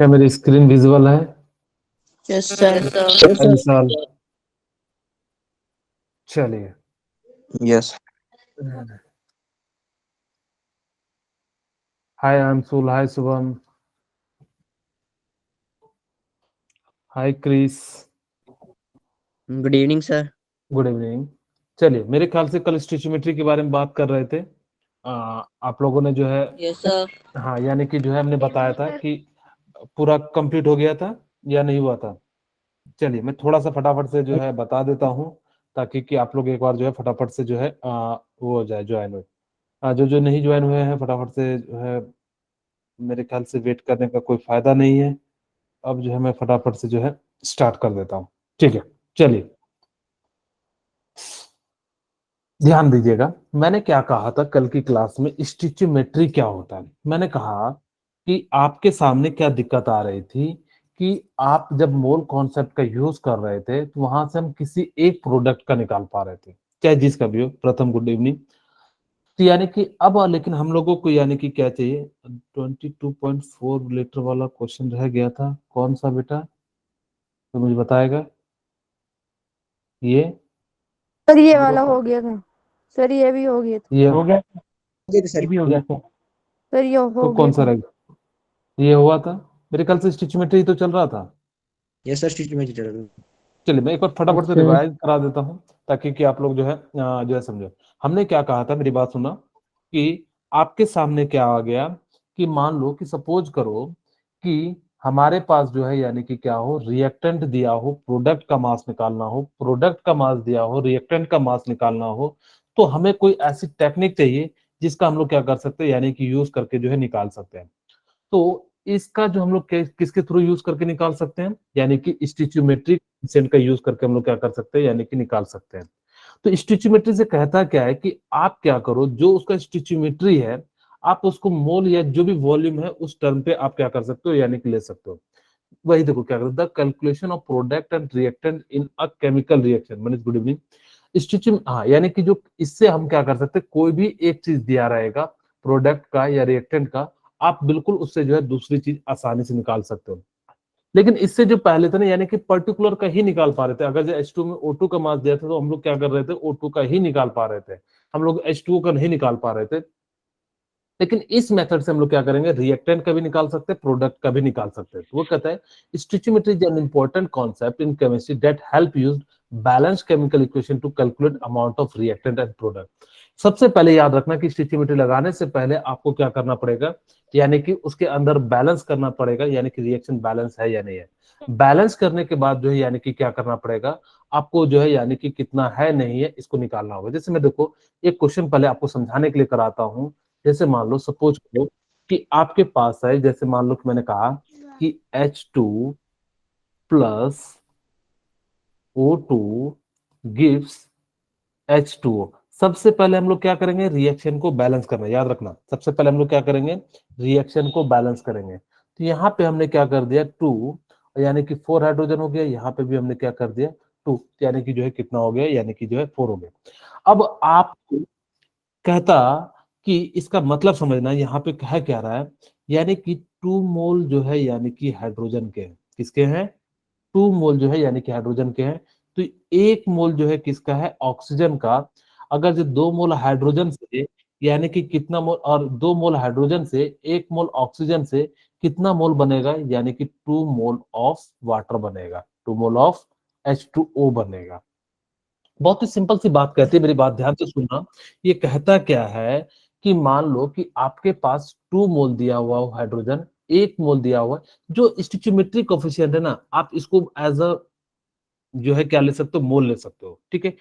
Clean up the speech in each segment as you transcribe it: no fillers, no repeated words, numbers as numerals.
क्या मेरी screen visual है? Yes sir. विशाल, चलिए। Yes. Hi Anshul, hi Shubham, hi Chris, good evening sir. Good evening. चलिए, मेरे ख्याल से कल स्टिचियोमेट्री के बारे में बात कर रहे थे। आप लोगों ने जो है, यस सर। हाँ, यानी कि जो है हमने बताया था कि पूरा कंप्लीट हो गया था या नहीं हुआ था। चलिए, मैं थोड़ा सा फटाफट से जो है बता देता हूँ, ताकि कि आप लोग एक बार जो है फटाफट से जो है वो हो जाए, ज्वाइन हो। जो जो नहीं ज्वाइन हुए हैं, फटाफट से जो है, मेरे ख्याल से वेट करने का कोई फायदा नहीं है। अब जो है मैं फटाफट से जो है स्टार्ट कर देता हूँ। ठीक है, चलिए, ध्यान दीजिएगा। मैंने क्या कहा था कल की क्लास में, स्टिचियोमेट्री क्या होता है। मैंने कहा कि आपके सामने क्या दिक्कत आ रही थी कि आप जब मोल कॉन्सेप्ट का यूज कर रहे थे तो वहां से हम किसी एक प्रोडक्ट का निकाल पा रहे थे, चाहे जिसका भी हो। प्रथम गुड इवनिंग। तो यानी कि अब लेकिन हम लोगों को यानी कि क्या चाहिए, 22.4 लीटर वाला क्वेश्चन रह गया था, कौन सा बेटा, तो मुझे बताएगा। ये सर ये वाला हो गया था सर, ये भी हो गया था ये हो गया, सर ये भी हो गया था, सर, ये तो हो कौन गया सा था। रह गया? ये हुआ था मेरे ख्याल से, स्टिचियोमेट्री तो चल रहा था। यस सर, स्टिच में चल रहा है। चलिए, मैं एक बार फटाफट से अच्छा। रिवाइज करा देता हूँ, ताकि कि आप लोग जो है समझो। हमने क्या कहा था, मेरी बात सुना, कि आपके सामने क्या आ गया कि मान लो कि सपोज करो कि हमारे पास जो है यानी कि क्या हो, रिएक्टेंट दिया हो, प्रोडक्ट का मास निकालना हो, प्रोडक्ट का मास दिया हो, रिएक्टेंट का मास निकालना हो, तो हमें कोई ऐसी टेक्निक चाहिए जिसका हम लोग क्या कर सकते हैं, यानी कि यूज करके जो है निकाल सकते हैं। तो इसका जो हम लोग किसके थ्रू यूज करके निकाल सकते हैं, यानी कि स्टिचियोमेट्री का यूज करके हम लोग क्या कर सकते हैं, यानी कि निकाल सकते हैं। तो स्टिचियोमेट्री से कहता क्या है कि आप क्या करो, जो उसका स्टिचियोमेट्री है, आप उसको मोल या जो भी वॉल्यूम है उस टर्म पे आप क्या कर सकते हो, यानी कि ले सकते हो। वही देखो क्या करता है, the calculation of product and reactant in a chemical reaction. Manish, good evening. Stitching, हाँ, यानी कि जो इससे हम क्या कर सकते हैं, कोई भी एक चीज दिया रहेगा, प्रोडक्ट का या रिएक्टेंट का, आप बिल्कुल उससे जो है दूसरी चीज आसानी से निकाल सकते हो। लेकिन इससे जो पहले थे ना, यानी कि पर्टिकुलर का ही निकाल पा रहे थे। अगर जो H2 में O2 का मास दिया था तो हम लोग क्या कर रहे थे, O2 का ही निकाल पा रहे थे, हम लोग H2O का नहीं निकाल पा रहे थे। लेकिन इस मेथड से हम लोग क्या करेंगे, रिएक्टेंट का भी निकाल सकते हैं, प्रोडक्ट का भी निकाल सकते हैं। तो वो कहता है, stoichiometry is an important concept in chemistry that help us balance chemical equation to calculate amount of reactant and product. सबसे पहले याद रखना कि स्टिचियोमेट्री लगाने से पहले आपको क्या करना पड़ेगा, यानी कि उसके अंदर बैलेंस करना पड़ेगा, यानी कि रिएक्शन बैलेंस है या नहीं है। बैलेंस करने के बाद जो है यानी कि क्या करना पड़ेगा आपको, जो है यानी कि कितना है नहीं है इसको निकालना होगा। जैसे मैं देखो एक क्वेश्चन पहले आपको समझाने के लिए कराता हूँ। जैसे मान लो, सपोज करो कि आपके पास है, जैसे मान लो कि मैंने कहा कि H2 plus O2 gives H2O। सबसे पहले हम लोग क्या करेंगे, रिएक्शन को बैलेंस करना। याद रखना, सबसे पहले हम लोग क्या करेंगे, रिएक्शन को बैलेंस करेंगे। तो यहाँ पे हमने क्या कर दिया, 2, यानी कि 4 हाइड्रोजन हो गया। यहाँ पे भी हमने क्या कर दिया, 2, यानी कि जो है कितना हो गया, यानी कि जो है 4 हो गया। अब आप कहता कि इसका मतलब समझना, यहाँ पे कह क्या रहा है, यानी कि 2 मोल जो है यानी कि हाइड्रोजन के हैं। किसके हैं, 2 मोल जो है यानी कि हाइड्रोजन के हैं। तो 1 मोल जो है किसका है, ऑक्सीजन का। अगर जो 2 मोल हाइड्रोजन से, यानी कि कितना मोल, और 2 मोल हाइड्रोजन से 1 मोल ऑक्सीजन से कितना मोल बनेगा, यानी कि 2 मोल ऑफ वाटर बनेगा, 2 मोल ऑफ H2O बनेगा। बहुत ही सिंपल सी बात कहती है, मेरी बात ध्यान से सुनना। ये कहता क्या है कि मान लो कि आपके पास 2 मोल दिया हुआ हो हाइड्रोजन, 1 मोल दिया हुआ है। जो स्टिचियोमेट्रिक कोफिशिएंट है ना, आप इसको एज अ जो है क्या ले सकते हो, मोल ले सकते हो। ठीक है,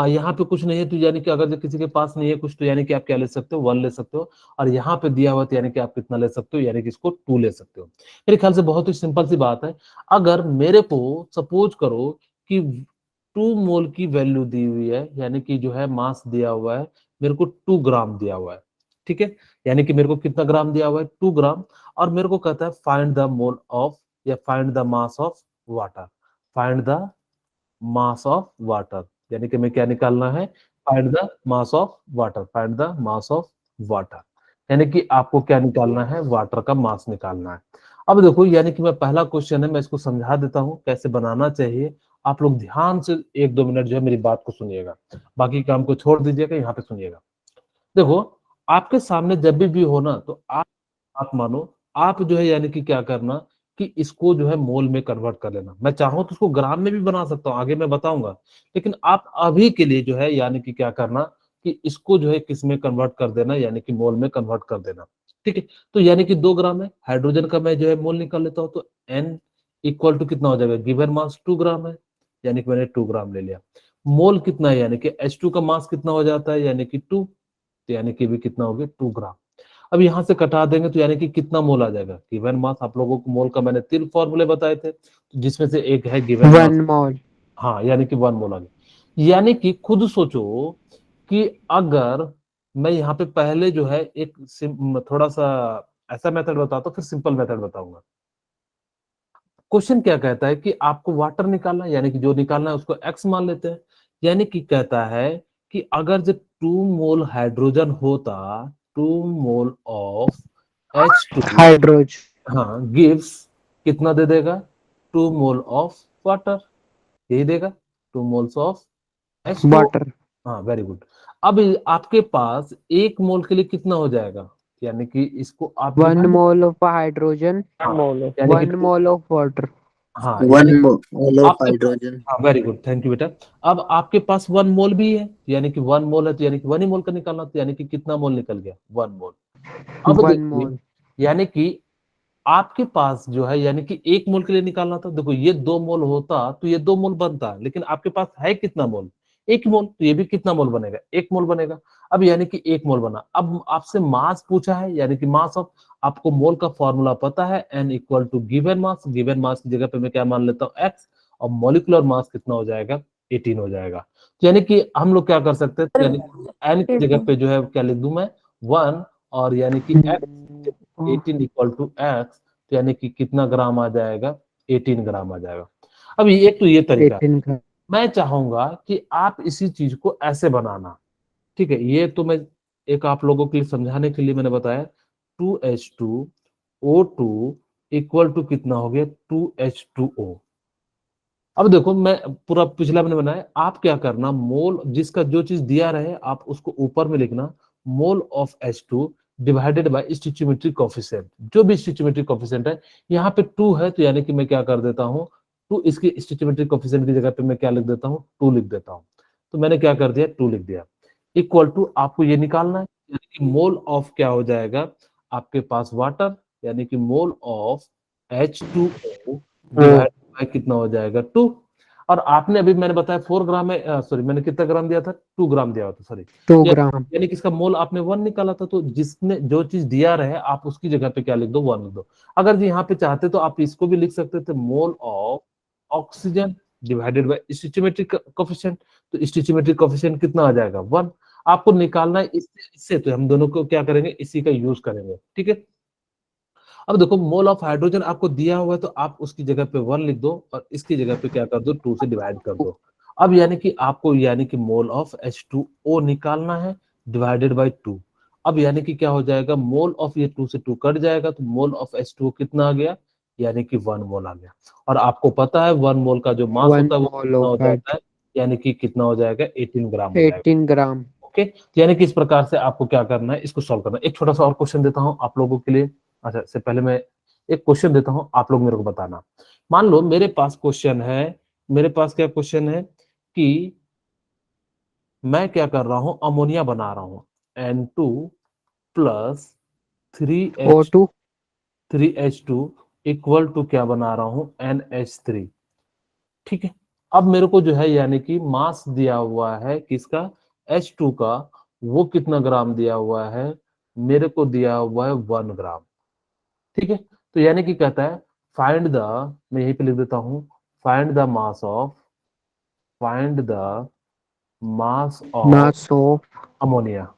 यहाँ पे कुछ नहीं है तो यानी कि अगर जो किसी के पास नहीं है कुछ, तो यानी कि आप क्या ले सकते हो, 1 ले सकते हो। और यहाँ पे दिया हुआ तो यानी कि आप कितना ले सकते हो, यानी कि इसको 2 ले सकते हो। मेरे ख्याल से बहुत ही सिंपल सी बात है। अगर मेरे को सपोज करो कि 2 मोल की वैल्यू दी हुई है, यानी कि जो है मास दिया हुआ है, मेरे को 2 ग्राम दिया हुआ है। ठीक है, यानी कि मेरे को कितना ग्राम दिया हुआ है, 2 ग्राम। और मेरे को कहता है फाइंड द मोल ऑफ, या find the mass of water, find the mass of water. यानी कि मैं क्या निकालना है, find the mass of water, find the mass of water. यानी कि आपको क्या निकालना है, वाटर का मास निकालना है। अब देखो यानी कि मैं पहला क्वेश्चन है, मैं इसको समझा देता हूँ कैसे बनाना चाहिए। आप लोग ध्यान से 1-2 मिनट जो है मेरी बात को सुनिएगा, बाकी काम को छोड़ दीजिएगा, यहाँ पे सुनिएगा। देखो आपके सामने जब भी हो ना, तो आप मानो, आप जो है यानी कि क्या करना कि इसको जो है मोल में कन्वर्ट कर लेना। मैं चाहूँ तो इसको ग्राम में भी बना सकता हूँ, आगे मैं बताऊंगा, लेकिन आप अभी के लिए जो है यानी कि क्या करना कि इसको जो है किस में कन्वर्ट कर देना, यानी कि मोल में कन्वर्ट कर देना। ठीक है, तो यानी कि 2 ग्राम है हाइड्रोजन का, मैं जो है मोल निकाल लेता हूँ, तो एन इक्वल टू कितना हो जाएगा, गिवन मास 2 ग्राम है, यानी कि मैंने 2 ग्राम ले लिया। मोल कितना है, यानी कि H2 का मास कितना हो जाता है, यानी कि 2, तो यानी कि भी कितना हो गया 2 ग्राम। अब यहाँ से कटा देंगे तो यानी कि कितना मोल आ जाएगा, गिवन मास। आप लोगों को मोल का मैंने 3 फॉर्मूले बताए थे, तो जिसमें से एक है गिवन मास। 1 mole. हाँ, यानी कि 1 मोल आ गया। यानी कि खुद सोचो कि अगर मैं यहाँ पे पहले जो है एक थोड़ा सा ऐसा मेथड बताता हूँ, फिर सिंपल मेथड बताऊंगा। क्वेश्चन क्या कहता है कि आपको वाटर निकालना है, यानी कि जो निकालना है उसको एक्स मान लेते हैं। यानी कि कहता है कि अगर जो 2 मोल हाइड्रोजन होता, 2 मोल ऑफ H2, Hydrogen. हाँ, गिव्स कितना दे देगा, 2 मोल ऑफ वाटर, यही देगा, 2 मोल्स ऑफ H2O। Water. हाँ, वेरी गुड। अब आपके पास 1 मोल के लिए कितना हो जाएगा, यानी कि इसको आप 1 डिवाइड, mole of hydrogen. हाँ, यानी कि 1 mole of water. हाँ, यानी 1 mole of आपके पास, hydrogen. हाँ, वेरी गुड, थैंक यू बेटा। अब आपके पास 1 मोल भी है, यानी कि 1 मोल है, तो यानी कि 1 ही मोल का निकालना, तो यानी कि कितना मोल निकल गया, 1 मोल। अब 1 देखिए, mole. यानी कि आपके पास जो है यानी कि 1 मोल के लिए निकालना था। देखो ये 2 मोल होता तो ये 2 मोल बनता, लेकिन आपके पास है कितना मोल, 1 मोल, तो ये भी कितना मोल बनेगा, 1 मोल बनेगा। अब यानी कि 1 मोल बना। अब आपसे मास पूछा है, यानी कि मास ऑफ, आपको मोल का फॉर्मूला पता है, n equal to given mass. Given mass की जगह पे मैं क्या मान लेता हूँ, एक्स, और मॉलिक्यूलर मास कितना हो जाएगा, 18 हो जाएगा। तो यानी कि हम लोग क्या कर सकते हैं, तो यानी एन की जगह पे जो है क्या लिख दूं मैं, 1, और यानी कि एक्स 18 इक्वल टू एक्स, तो यानी कि कितना ग्राम आ जाएगा, 18 ग्राम आ जाएगा। अब ये एक तो ये तरीका है। 18 gram. मैं चाहूंगा कि आप इसी चीज को ऐसे बनाना। ठीक है, ये तो मैं एक आप लोगों के लिए समझाने के लिए मैंने बताया, 2H2O2 इक्वल टू कितना हो गया, 2H2O। अब देखो मैं पूरा पिछला मैंने बनाया, आप क्या करना, मोल जिसका जो चीज दिया रहे आप उसको ऊपर में लिखना, mole of H2 divided by stoichiometry coefficient, जो भी स्टिचियोमेट्री कोफिशिएंट है। यहाँ पे 2 है, तो यानी कि मैं क्या कर देता हूँ, 2 इसकी स्टिचियोमेट्री कोफिशिएंट की जगह पे मैं क्या लिख देता हूँ, 2 लिख देता हूँ। तो मैंने क्या कर दिया, 2 लिख दिया। इक्वल टू आपको ये निकालना है, यानी कि मोल ऑफ क्या हो जाएगा आपके पास, वाटर, यानी कि mole of H2O divide by कितना हो जाएगा, 2। और आपने अभी मैंने बताया 4 ग्राम है, सॉरी मैंने कितना ग्राम दिया था, 2 ग्राम दिया था, सॉरी। 2 gram. यानी कि इसका मोल आपने 1 निकाला था, तो जिसने जो चीज दिया रहे आप उसकी जगह पे क्या लिख दो, 1 लिख दो। अगर जी यहाँ पे चाहते तो आप इसको भी लिख सकते थे, mole of oxygen divided by stoichiometric coefficient. तो स्टिचियोमेट्रिक कोफिशिएंट कितना आ जाएगा, 1। आपको निकालना है इससे तो हम दोनों को क्या करेंगे, इसी का यूज करेंगे। ठीक है, अब देखो मोल ऑफ हाइड्रोजन आपको दिया हुआ है, तो आप उसकी जगह पे 1 लिख दो, और इसकी जगह पे क्या कर दो, 2 से डिवाइड कर दो। अब यानी कि आपको यानी कि मोल ऑफ H2O निकालना है, डिवाइडेड बाय 2। अब यानी कि क्या हो जाएगा, मोल ऑफ, ये 2 से 2 कट जाएगा, तो मोल ऑफ H2O कितना आ गया, यानी कि 1 मोल आ गया। और आपको पता है 1 मोल का जो मास 1 होता है वो mole कितना of हो जाता है, यानी कि कितना हो जाएगा, 18 ग्राम हो जाएगा। 18 gram. ओके, तो यानी कि इस प्रकार से आपको क्या करना है, इसको सॉल्व करना है। एक छोटा सा और क्वेश्चन देता हूं आप लोगों के लिए। अच्छा, इससे पहले मैं एक क्वेश्चन देता हूं, आप लोग मेरे को बताना। मान लो मेरे पास क्वेश्चन है, मेरे पास क्या क्वेश्चन है कि मैं क्या कर रहा हूं, अमोनिया बना रहा हूं, N2 plus 3H O2. 3H2 equal to क्या बना रहा हूं, NH3। ठीक है, अब मेरे को जो है यानी कि मास दिया हुआ है किसका, H2 का, वो कितना ग्राम दिया हुआ है, मेरे को दिया हुआ है 1 ग्राम। ठीक है, तो यानी कि कहता है फाइंड द, मैं यहीं पे लिख देता हूं, find the mass of, find the mass of Mass of. Ammonia.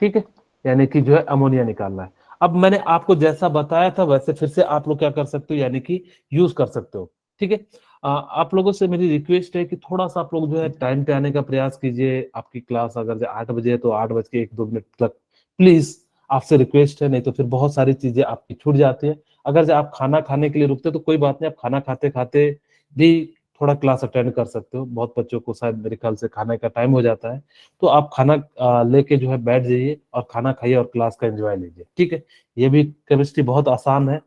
ठीक है, यानी कि जो है अमोनिया निकालना है। अब मैंने आपको जैसा बताया था वैसे फिर से आप लोग क्या कर सकते हो, यानी कि यूज कर सकते हो। ठीक है, आप लोगों से मेरी रिक्वेस्ट है कि थोड़ा सा आप लोग जो है टाइम पे आने का प्रयास कीजिए। आपकी क्लास अगर 8 बजे है तो 8 बज के 1-2 मिनट तक प्लीज, आपसे रिक्वेस्ट है, नहीं तो फिर बहुत सारी चीजें आपकी छूट जाती है। अगर जब आप खाना खाने के लिए रुकते तो कोई बात नहीं, आप खाना खाते खाते भी थोड़ा क्लास अटेंड कर सकते हो। बहुत बच्चों को शायद मेरे ख्याल से खाने का टाइम हो जाता है, तो आप खाना लेके जो है बैठ जाइए और खाना खाइए और क्लास का एंजॉय लीजिए, ठीक है। ये भी केमिस्ट्री बहुत आसान है,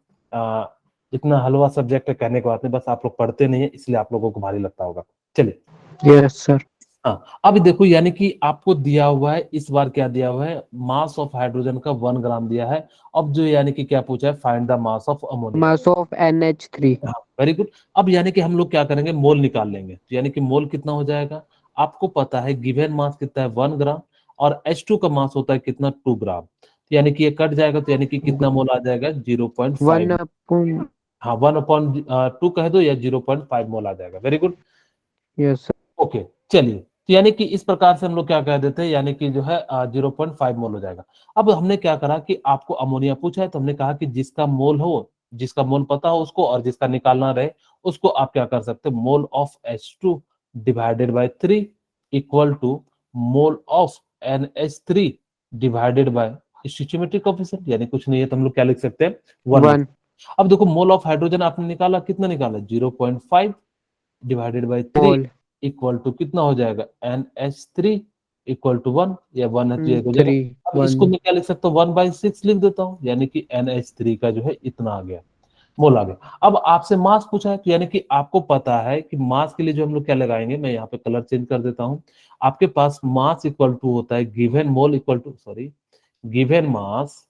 इतना हलवा सब्जेक्ट है कहने की बात नहीं, बस आप लोग पढ़ते नहीं है इसलिए आप लोगों को भारी लगता होगा। चलिए, यस सर। हाँ अब देखो, यानी कि आपको दिया हुआ है इस बार, क्या दिया हुआ है, मास ऑफ हाइड्रोजन का 1 ग्राम दिया है। अब जो यानी कि क्या पूछा है, find the mass of ammonia. Mass of NH3। हाँ वेरी गुड। अब यानी कि हम लोग क्या करेंगे, मोल निकाल लेंगे। तो यानी कि मोल कितना हो जाएगा, आपको पता है गिवन मास कितना है 1 ग्राम, और H2 का मास होता है कितना 2 ग्राम। तो यानी कि ये कट जाएगा, तो यानी कि कितना मोल आ जाएगा 0.5। 1 हाँ 1/2 कह दो या 0.5 मोल आ जाएगा। Very good, yes sir. Okay. चलिए, तो यानी कि इस प्रकार से हम लोग क्या कह देते हैं, यानी कि जो है 0.5 मोल हो जाएगा। अब हमने क्या करा कि आपको अमोनिया पूछा है, तो हमने कहा कि जिसका मोल हो, जिसका मोल पता हो उसको, और जिसका निकालना रहे उसको, आप क्या कर सकते हैं, mole of H2 divided by 3 equal to mole of NH3 divided by stoichiometric coefficient, यानी कुछ नहीं है तो हम लोग क्या लिख सकते हैं, 1। 1। अब देखो, मोल ऑफ हाइड्रोजन आपने निकाला, कितना निकाला 0.5 divided by 3 mole equal to कितना हो जाएगा, NH3 इक्वल टू 1, या 1 है तो एक हो जाएगा। 3 अब इसको 1। मैं क्या लिख सकता हूँ, 1/6 लिख देता हूँ, यानी कि NH3 का जो है इतना आ गया, मोल आ गया। अब आपसे मास पूछा है, तो यानी कि आपको पता है कि मास के लिए जो हम लोग क्या लगाएंगे, मैं यहाँ पे कलर चेंज कर देता हूँ। आपके पास मास इक्वल टू होता है given mole equal to, sorry, given mass,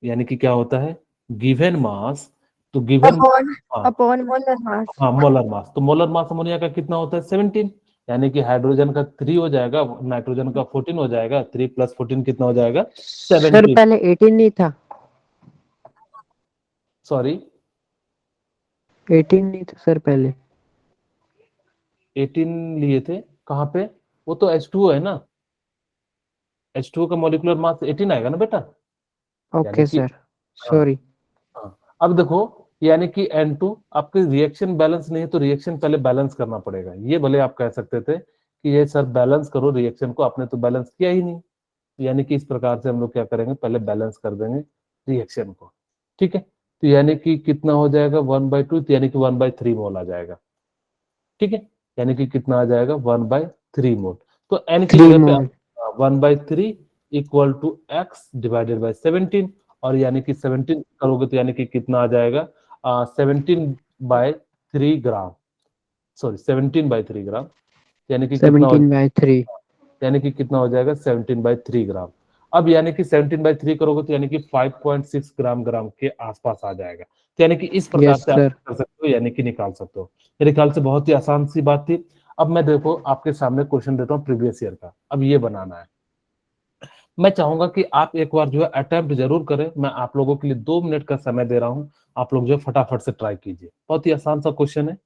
यानी कि क्या होता है, गिवन मास, तो गिवन, अपॉन हाँ अपॉन मोलर मास। हाँ मोलर मास, तो मोलर मास अमोनिया का कितना होता है 17, यानी कि हाइड्रोजन का 3 हो जाएगा, नाइट्रोजन का 14 हो जाएगा, 3 + 14 कितना हो जाएगा, सर 17। पहले 18 नहीं था? सॉरी, 18 नहीं था सर पहले? 18 लिए थे कहाँ पे, वो तो H2O है ना, H2O का मॉलिक्यूलर मास 18 आएगा ना बेटा, यानी ओके कि, सर, हाँ सॉरी। हाँ। अब देखो, यानी कि N2 आपके रिएक्शन बैलेंस नहीं है, तो रिएक्शन पहले बैलेंस करना पड़ेगा। ये भले आप कह सकते थे कि ये सर बैलेंस करो रिएक्शन को, आपने तो बैलेंस किया ही नहीं, यानी कि इस प्रकार से हम लोग क्या करेंगे, पहले बैलेंस कर देंगे रिएक्शन को, ठीक है। तो यानी कि कितना हो जाएगा 1/2, यानी कि 1/3 मोल आ जाएगा, ठीक है। यानी कि कितना आ जाएगा 1/3 मोल। तो एन की 3 जगह पे मोल। आप 1/3 equal to x divided by 17, और यानी कि 17 करोगे तो यानी कि कितना आ जाएगा 17/3 ग्राम, सॉरी 17/3 ग्राम, यानी कि कितना हो, 17/3। यानी कि कितना हो जाएगा 17/3 ग्राम। अब यानी कि 17/3 करोगे तो यानी कि 5.6 ग्राम ग्राम के आसपास आ जाएगा। तो यानी कि इस प्रकार यस से आप सर। कर सकते हो, यानी कि निकाल सकते हो। मेरे ख्याल से बहुत ही आसान सी बात थी। अब मैं देखो आपके सामने क्वेश्चन देता हूँ प्रीवियस ईयर का, अब ये बनाना है। मैं चाहूंगा कि आप एक बार जो है अटेम्प्ट जरूर करें, मैं आप लोगों के लिए 2 मिनट का समय दे रहा हूँ, आप लोग जो है फटाफट से ट्राई कीजिए, बहुत ही आसान सा क्वेश्चन है।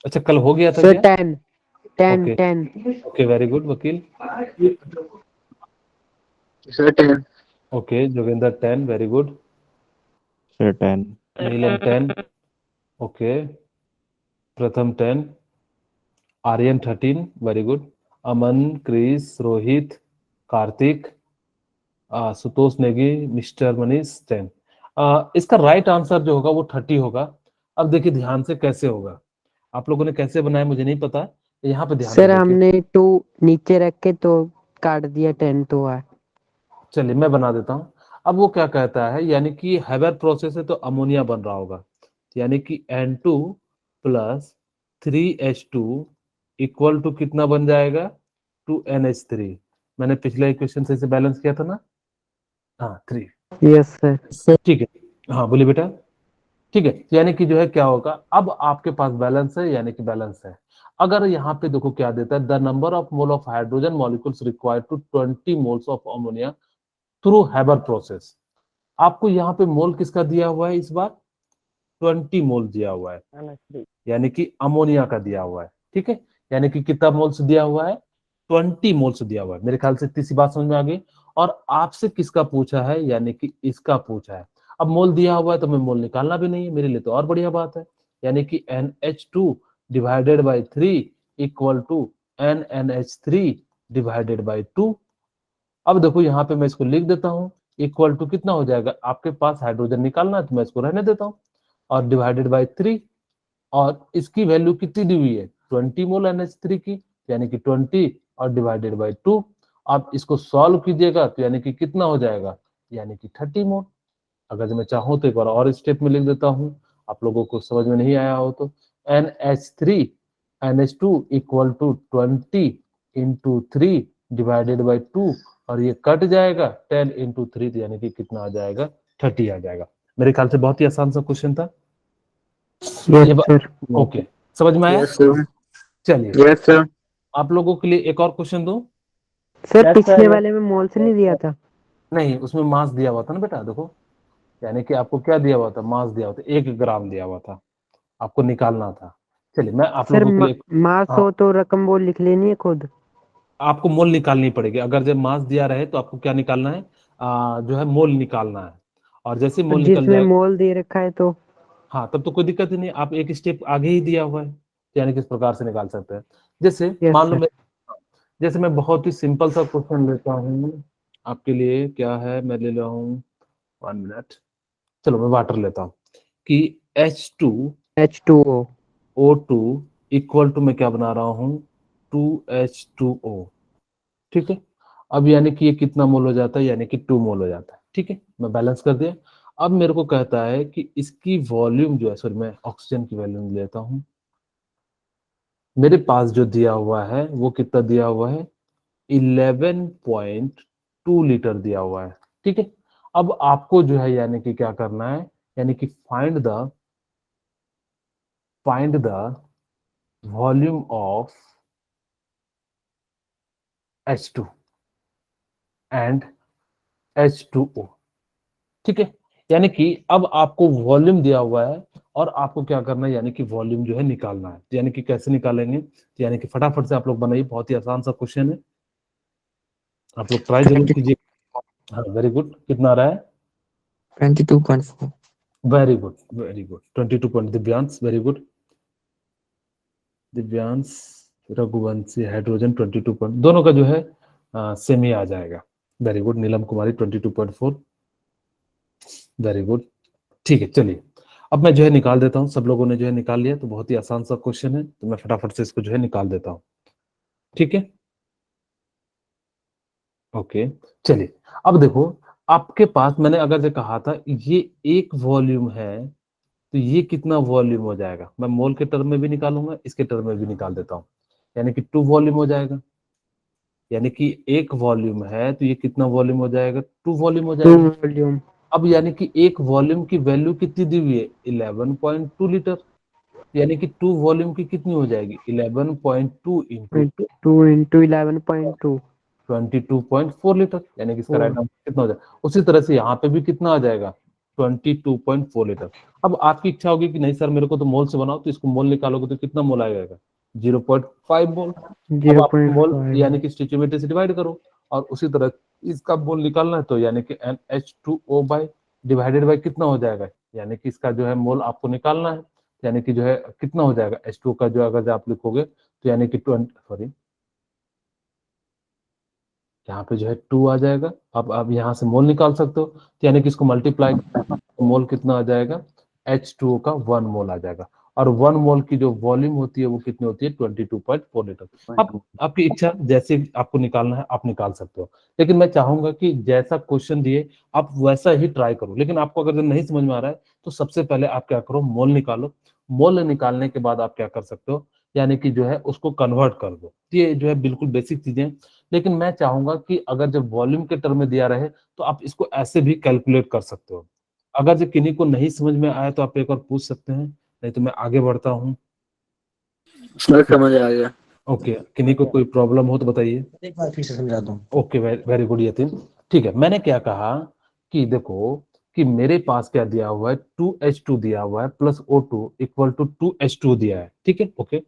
अच्छा, कल हो गया था सर क्या? 10 10 ओके 10। ओके, वेरी गुड वकील। Sir, 10. Okay Joginder 10, very good. Sir, 10. नीलम 10, ओके। प्रथम 10, आर्यन 13, वेरी गुड। अमन, क्रिस, रोहित, कार्तिक, सुतोष नेगी, मिस्टर मनीष 10। इसका राइट आंसर जो होगा वो 30 होगा। अब देखिए ध्यान से कैसे होगा, आप लोगों ने कैसे बनाया मुझे नहीं पता, यहाँ पे ध्यान से सर देखिए। हमने 2 नीचे रख के तो काट दिया, 10 तो है। चलिए मैं बना देता हूँ। अब वो क्या कहता है, यानी कि हैबर प्रोसेस है तो अमोनिया बन रहा होगा, यानी कि N2 + 3H2 इक्वल टू कितना बन जाएगा 2NH3। मैंने पिछले इक्वेशन से बैलेंस किया था ना, हाँ 3, यस सर। ठीक है। हाँ बोलिए बेटा, ठीक है। यानी कि जो है क्या होगा, अब आपके पास बैलेंस है, यानी कि बैलेंस है। अगर यहाँ पे देखो क्या देता है, the number of mole of hydrogen molecules required to 20 moles of ammonia through Haber process. आपको यहाँ पे मोल किसका दिया हुआ है इस बार, 20 मोल दिया हुआ है, यानी कि अमोनिया का दिया हुआ है, ठीक है। यानी कि कितना मोल्स दिया हुआ है, 20 मोल्स दिया हुआ है। मेरे ख्याल से इतनी सी बात समझ में आ गई। और आपसे किसका पूछा है, यानी कि इसका पूछा है। अब मोल दिया हुआ है तो मैं मोल निकालना भी नहीं है, मेरे लिए तो और बढ़िया बात है। यानी कि NH2 divided by 3 equal to NNH3 divided by 2। अब देखो यहाँ पे मैं इसको लिख देता हूँ, इक्वल टू कितना हो जाएगा, आपके पास हाइड्रोजन निकालना है तो मैं इसको रहने देता हूँ, और डिवाइडेड बाई 3, और इसकी वैल्यू कितनी दी हुई है 20 मोल NH3 की, यानी कि 20 और डिवाइडेड बाई 2। आप इसको सॉल्व कीजिएगा तो यानी कि कितना हो जाएगा, यानी कि 30 मोल। अगर मैं चाहूँ तो एक बार और स्टेप में लिख देता हूँ, आप लोगों को समझ में नहीं आया हो तो NH3 NH2 equal to 20 into 3 divided by 2, और ये कट जाएगा 10 इंटू 3, यानी कि कितना आ जाएगा 30 आ जाएगा। मेरे ख्याल से बहुत ही आसान सा क्वेश्चन था। यस ये सर। ओके, समझ में आया? Yes, sir. चलिए Yes, sir. आप लोगों के लिए एक और क्वेश्चन दूं। सर पिछले वाले में मोल से नहीं दिया था? नहीं, उसमें मास दिया हुआ था ना बेटा, देखो, यानी कि आपको क्या दिया हुआ था, मास दिया हुआ था, 1 ग्राम दिया हुआ था, आपको निकालना था। चलिए मैं आप सर लोगों के लिए मास हाँ, हो तो रकम वो लिख लेनी है खुद। आपको मोल निकालनी पड़ेगी। अगर जब मास दिया रहे तो आपको क्या निकालना है, जो है मोल निकालना है, और जैसे और मोल निकल जिसमें जाए, मोल दे रखा है तो हाँ तब तो कोई दिक्कत ही नहीं, आप एक स्टेप आगे ही दिया हुआ है, यानी किस प्रकार से निकाल सकते हैं। जैसे यस मान लो सर। मैं, जैसे मैं बहुत ही सिंपल सा क्वेश्चन लेता हूँ आपके लिए, क्या है, मैं ले रहा हूँ 1 मिनट, चलो मैं वाटर लेता हूँ कि H2O। H2O2 इक्वल टू मैं क्या बना रहा हूँ 2H2O, ठीक है। अब यानी कि ये कितना मोल हो जाता है, यानी कि 2 मोल हो जाता है, ठीक है, मैं बैलेंस कर दिया। अब मेरे को कहता है कि इसकी वॉल्यूम जो है, सॉरी मैं ऑक्सीजन की वॉल्यूम लेता हूँ, मेरे पास जो दिया हुआ है वो कितना दिया हुआ है 11.2 लीटर दिया हुआ है, ठीक है। अब आपको जो है यानी कि क्या करना है, यानी कि find the volume of H2 and H2O, ठीक है। यानी कि अब आपको वॉल्यूम दिया हुआ है और आपको क्या करना है, यानी कि वॉल्यूम जो है निकालना है। तो यानी कि कैसे निकालेंगे, तो यानी कि फटाफट से आप लोग बनाइए, बहुत ही आसान सा क्वेश्चन है, आप लोग ट्राई जरूर 20, कीजिए। हाँ वेरी गुड, कितना आ रहा है, 22.4. Very good very good, 22 point. Divyansh very good, Divyansh, Raghuvanshi hydrogen 22 point, दोनों का जो है सेम ही आ जाएगा। वेरी गुड, नीलम कुमारी 22.4, वेरी गुड, ठीक है। चलिए अब मैं जो है निकाल देता हूँ, सब लोगों ने जो है निकाल लिया, तो बहुत ही आसान सा क्वेश्चन है, तो मैं फटाफट से इसको जो है निकाल देता हूँ, ठीक है। ओके, चलिए अब देखो, आपके पास मैंने अगर जो कहा था ये एक वॉल्यूम है, तो ये कितना वॉल्यूम हो जाएगा, मैं मोल के टर्म में भी निकालूंगा, इसके टर्म में भी निकाल देता हूँ, यानी कि 2 वॉल्यूम हो जाएगा, यानी कि एक वॉल्यूम है तो ये कितना वॉल्यूम हो जाएगा, 2 वॉल्यूम हो 2 जाएगी। वॉल्यूम। अब यानी कि एक वॉल्यूम की वैल्यू कितनी दी हुई है 11.2 लीटर, यानी कि 2 वॉल्यूम की कितनी हो जाएगी 11.2 इंटू 2 इंटू 11.2 22.4 लीटर, यानी कि इसका 4। राइट आंसर कितना हो जाएगा। उसी तरह से यहाँ पे भी कितना आ जाएगा 22.4 लीटर। अब आपकी इच्छा होगी कि नहीं सर मेरे को तो मोल से बनाओ, तो इसको मोल निकालोगे तो कितना मोल आएगा 0.5 मोल। अब आप मोल 0.5। यानी कि स्टोइचियोमेट्री से डिवाइड करो, और उसी तरह इसका मोल निकालना है तो यानी कि NH2O बाय डिवाइडेड बाय कितना हो जाएगा, यानी कि इसका जो है मोल आपको निकालना है, यानी कि जो है कितना हो जाएगा H2O का जो अगर आप लिखोगे तो यानी कि 20, सॉरी यहाँ पे जो है 2 आ जाएगा। अब आप यहाँ से मोल निकाल सकते हो, तो यानी कि इसको मल्टीप्लाई तो मोल कितना आ जाएगा H2O का 1 मोल आ जाएगा, और 1 मोल की जो वॉल्यूम होती है वो कितनी होती है 22.4 लीटर। अब आपकी इच्छा, जैसे आपको निकालना है आप निकाल सकते हो, लेकिन मैं चाहूंगा कि जैसा क्वेश्चन दिए आप वैसा ही ट्राई करो। लेकिन आपको अगर नहीं समझ में आ रहा है तो सबसे पहले आप क्या करो, मोल निकालो, मोल निकालने के बाद आप क्या कर सकते हो, यानी कि जो है उसको कन्वर्ट कर दो। ये जो है बिल्कुल बेसिक चीजें, लेकिन मैं चाहूंगा कि अगर जब वॉल्यूम के टर्म में दिया रहे तो आप इसको ऐसे भी कैलकुलेट कर सकते हो। अगर जो किन्हीं को नहीं समझ में आया तो आप एक और पूछ सकते हैं, नहीं तो मैं आगे बढ़ता हूँ। सर समझ आ गया। ओके, किन्हीं को कोई प्रॉब्लम हो तो बताइए। एक बार फिर से समझा दूं। ओके, वेरी गुड यतीन, ठीक है। मैंने क्या कहा कि देखो कि मेरे पास क्या दिया हुआ है 2H2 दिया हुआ है plus O2 equal to 2H2 दिया है, ठीक है। ओके,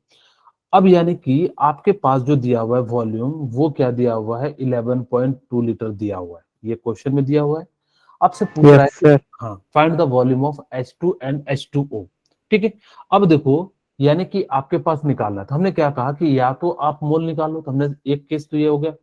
अब यानी कि आपके पास जो दिया हुआ है वॉल्यूम वो क्या दिया हुआ है 11.2 लीटर दिया हुआ है, ये क्वेश्चन में दिया हुआ है। आपसे पूछ रहा है यस सर। हाँ find the volume of H2 and H2O, ठीक है। अब देखो यानी कि आपके पास निकालना था, हमने क्या कहा कि या तो आप मोल निकालो, तो हमने एक केस तो ये हो गया।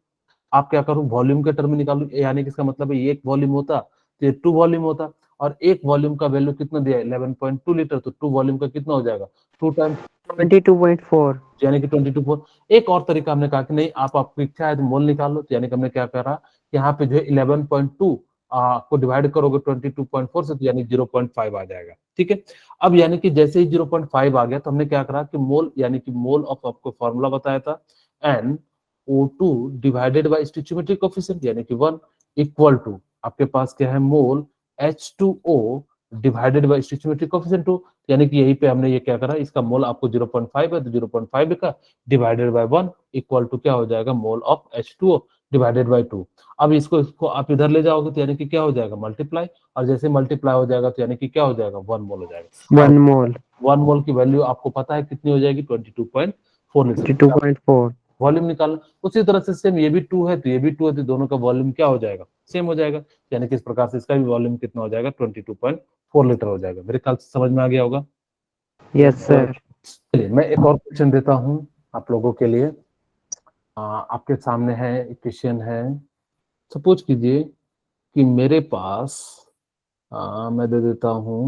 आप क्या करूं, वॉल्यूम के टर्म में निकालू, यानी कि इसका मतलब है एक वॉल्यूम होता तो ये 2 वॉल्यूम होता, और एक वॉल्यूम का वैल्यू कितना दिया है 11.2 लीटर, तो 2 वॉल्यूम का कितना हो जाएगा 2 टाइम्स 22.4। यानी कि 22 4। एक और तरीका हमने कहा कि नहीं आप आपकी इच्छा है तो मोल निकाल लो, तो यानी कि हमने क्या करा, यहाँ पे जो है 11.2 को डिवाइड करोगे 22.4 से, तो यानी 0.5 आ जाएगा। ठीक है, अब यानी कि जैसे ही 0.5 आ गया तो हमने क्या करा कि मोल, यानी कि मोल ऑफ आपको फॉर्मूला बताया था NO2 divided by stoichiometric coefficient यानी कि 1 इक्वल टू आपके पास क्या है मोल H2O divided by stoichiometric coefficient 2, यानी कि यहीं पे हमने ये क्या करा, इसका मोल आपको 0.5 है तो 0.5 का डिवाइडेड बाय 1 इक्वल टू क्या हो जाएगा mole of H2O divided bye 2। अब इसको आप इधर ले जाओगे तो यानी कि क्या हो जाएगा मल्टीप्लाई, और जैसे मल्टीप्लाई हो जाएगा तो यानी कि क्या हो जाएगा 1 मोल हो जाएगा, और 1 मोल 1 मोल की वैल्यू आपको पता है कितनी हो जाएगी 22.4 लीटर। 22.4। वॉल्यूम निकालना उसी तरह से सेम, ये भी 2 है तो ये भी 2 है, तो दोनों का वॉल्यूम क्या हो जाएगा सेम हो जाएगा, यानी कि इस प्रकार से इसका भी वॉल्यूम कितना हो जाएगा 22.4 लीटर हो जाएगा। मेरे ख्याल से समझ में आ गया होगा। Yes sir. चलिए मैं एक और क्वेश्चन देता हूं आप लोगों के लिए। आपके सामने है क्वेश्चन है, सपोज कीजिए कि मेरे पास मैं दे देता हूं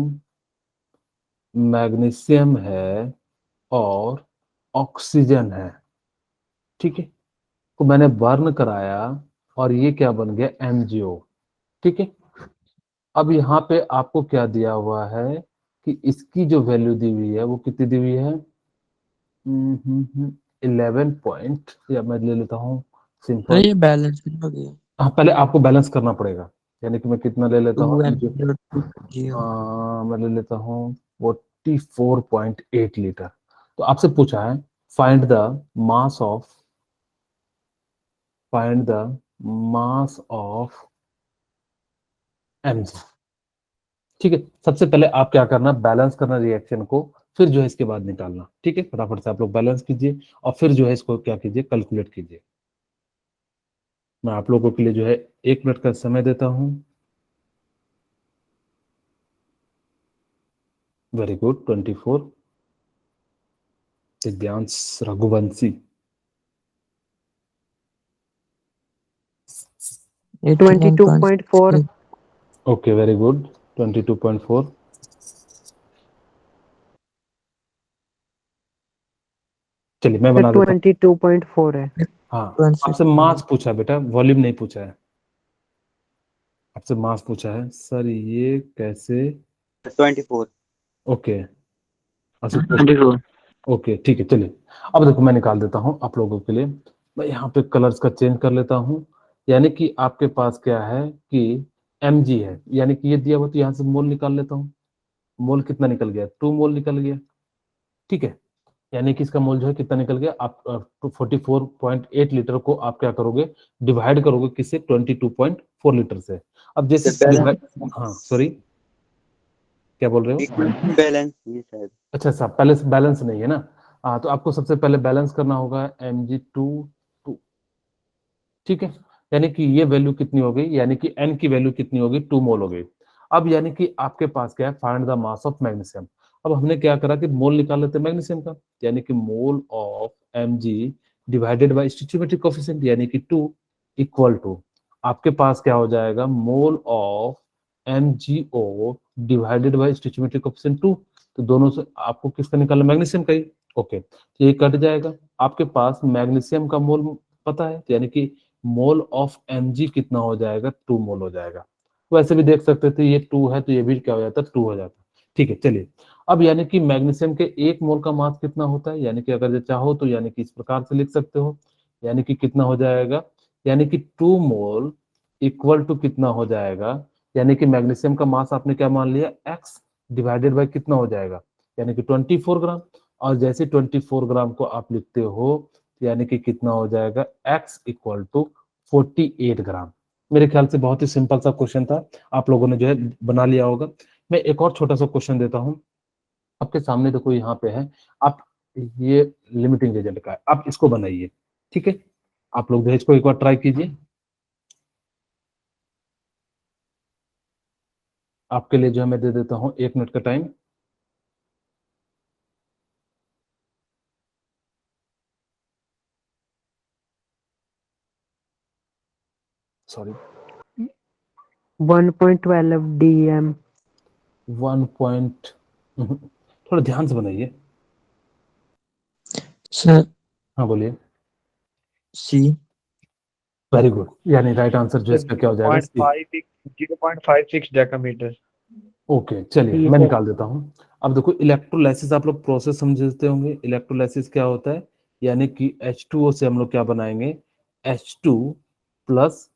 मैग्नीशियम है और ऑक्सीजन है, ठीक है, तो मैंने बर्न कराया और ये क्या बन गया MgO। ठीक है, अब यहाँ पे आपको क्या दिया हुआ है कि इसकी जो वैल्यू दी हुई है वो कितनी दी हुई है 11 पॉइंट, या मैं ले लेता हूँ सिंपल। ये बैलेंस हो गया। हाँ पहले आपको बैलेंस करना पड़ेगा, यानी कि मैं कितना ले लेता हूँ 2 MgO, MgO 2 MgO। मैं ले लेता हूँ 44.8 लीटर। तो आपसे पूछा है find the mass of find the mass of Mg। ठीक है, सबसे पहले आप क्या करना बैलेंस करना रिएक्शन को, फिर जो है इसके बाद निकालना। ठीक है, फटाफट से आप लोग बैलेंस कीजिए और फिर जो है इसको क्या कीजिए कैलकुलेट कीजिए। मैं आप लोगों के लिए जो है 1 मिनट का समय देता हूं। Very good 24 Divyansh Raghuvanshi. ये 22.4। Okay very good 22.4। चलिए मैं सर बना देता हूँ। 22.4 है। हाँ आपसे मास पूछा बेटा, वॉल्यूम नहीं पूछा है, आपसे मास पूछा है सर, ये कैसे 24। ओके अच्छा 24। ओके ठीक है। चलिए अब देखो मैं निकाल देता हूँ आप लोगों के लिए, मैं यहाँ पे कलर्स का चेंज कर लेता हूँ, यानी कि आपके पास क्या है कि Mg है, यानी कि ये दिया हुआ तो यहाँ से मोल निकाल लेता हूँ, मोल कितना निकल गया 2 मोल निकल गया। ठीक है, यानी कि इसका मोल जो है कितना निकल गया, आप 44.8 लीटर को आप क्या करोगे डिवाइड करोगे किससे 22.4 लीटर से। अब जैसे डिवाइड, हाँ सॉरी क्या बोल रहे हो, बैलेंस ये शायद अच्छा अच्छा पहले से बैलेंस नहीं है ना, तो आपको सबसे पहले बैलेंस करना होगा Mg2 ठीक है, यानी कि ये वैल्यू कितनी हो गई, यानी कि N की वैल्यू कितनी होगी 2 मोल हो गई। अब यानी कि आपके पास क्या है find the mass of magnesium. अब हमने क्या करा कि मोल निकाल लेते हैं मैग्नीशियम का, यानी कि mole of Mg divided by stoichiometric coefficient यानी कि 2 इक्वल टू आपके पास क्या हो जाएगा mole of MgO divided by stoichiometric coefficient 2, तो दोनों से आपको किसका निकालना मैग्नीशियम का ही। ओके तो ये कट जाएगा, आपके पास मैग्नीशियम का मोल पता है, यानी कि मोल ऑफ Mg कितना हो जाएगा 2 मोल हो जाएगा। वैसे भी देख सकते थे ये 2 है तो ये भी क्या हो जाता 2 हो जाता। ठीक है चलिए, अब यानी कि मैग्नीशियम के 1 मोल का मास कितना होता है, यानी कि अगर ये चाहो तो यानी कि इस प्रकार से लिख सकते हो, यानी कि कितना हो जाएगा, यानी कि 2 मोल इक्वल टू कितना हो जाएगा, यानी कि मैग्नीशियम का मास आपने क्या मान लिया x डिवाइडेड बाय कितना हो जाएगा, यानी कि 24 ग्राम, और जैसे 24 ग्राम को आप लिखते हो यानी कि कितना हो जाएगा x इक्वल टू 48 ग्राम। मेरे ख्याल से बहुत ही सिंपल सा क्वेश्चन था, आप लोगों ने जो है बना लिया होगा। मैं एक और छोटा सा क्वेश्चन देता हूं आपके सामने, देखो यहाँ पे है, आप ये लिमिटिंग एजेंट का है, आप इसको बनाइए। ठीक है, आप लोग जो है इसको एक बार ट्राई कीजिए, आपके लिए जो है मैं दे देता हूँ 1 मिनट का टाइम। Sorry 1.12 DM। 1 पॉइंट, थोड़ा ध्यान से बनाइए। सर हाँ बोलिए। सी। वेरी गुड, यानी राइट आंसर जो है इसका क्या हो जाएगा? 0.56 डेकामीटर। ओके, चलिए ठीक मैं है। निकाल देता हूँ। अब देखो इलेक्ट्रोलाइसिस आप लोग प्रोसेस समझते होंगे। इलेक्ट्रोलाइसिस क्या होता है? यानी कि H2O से हम लोग क्या बनाएंगे? H2 प्लस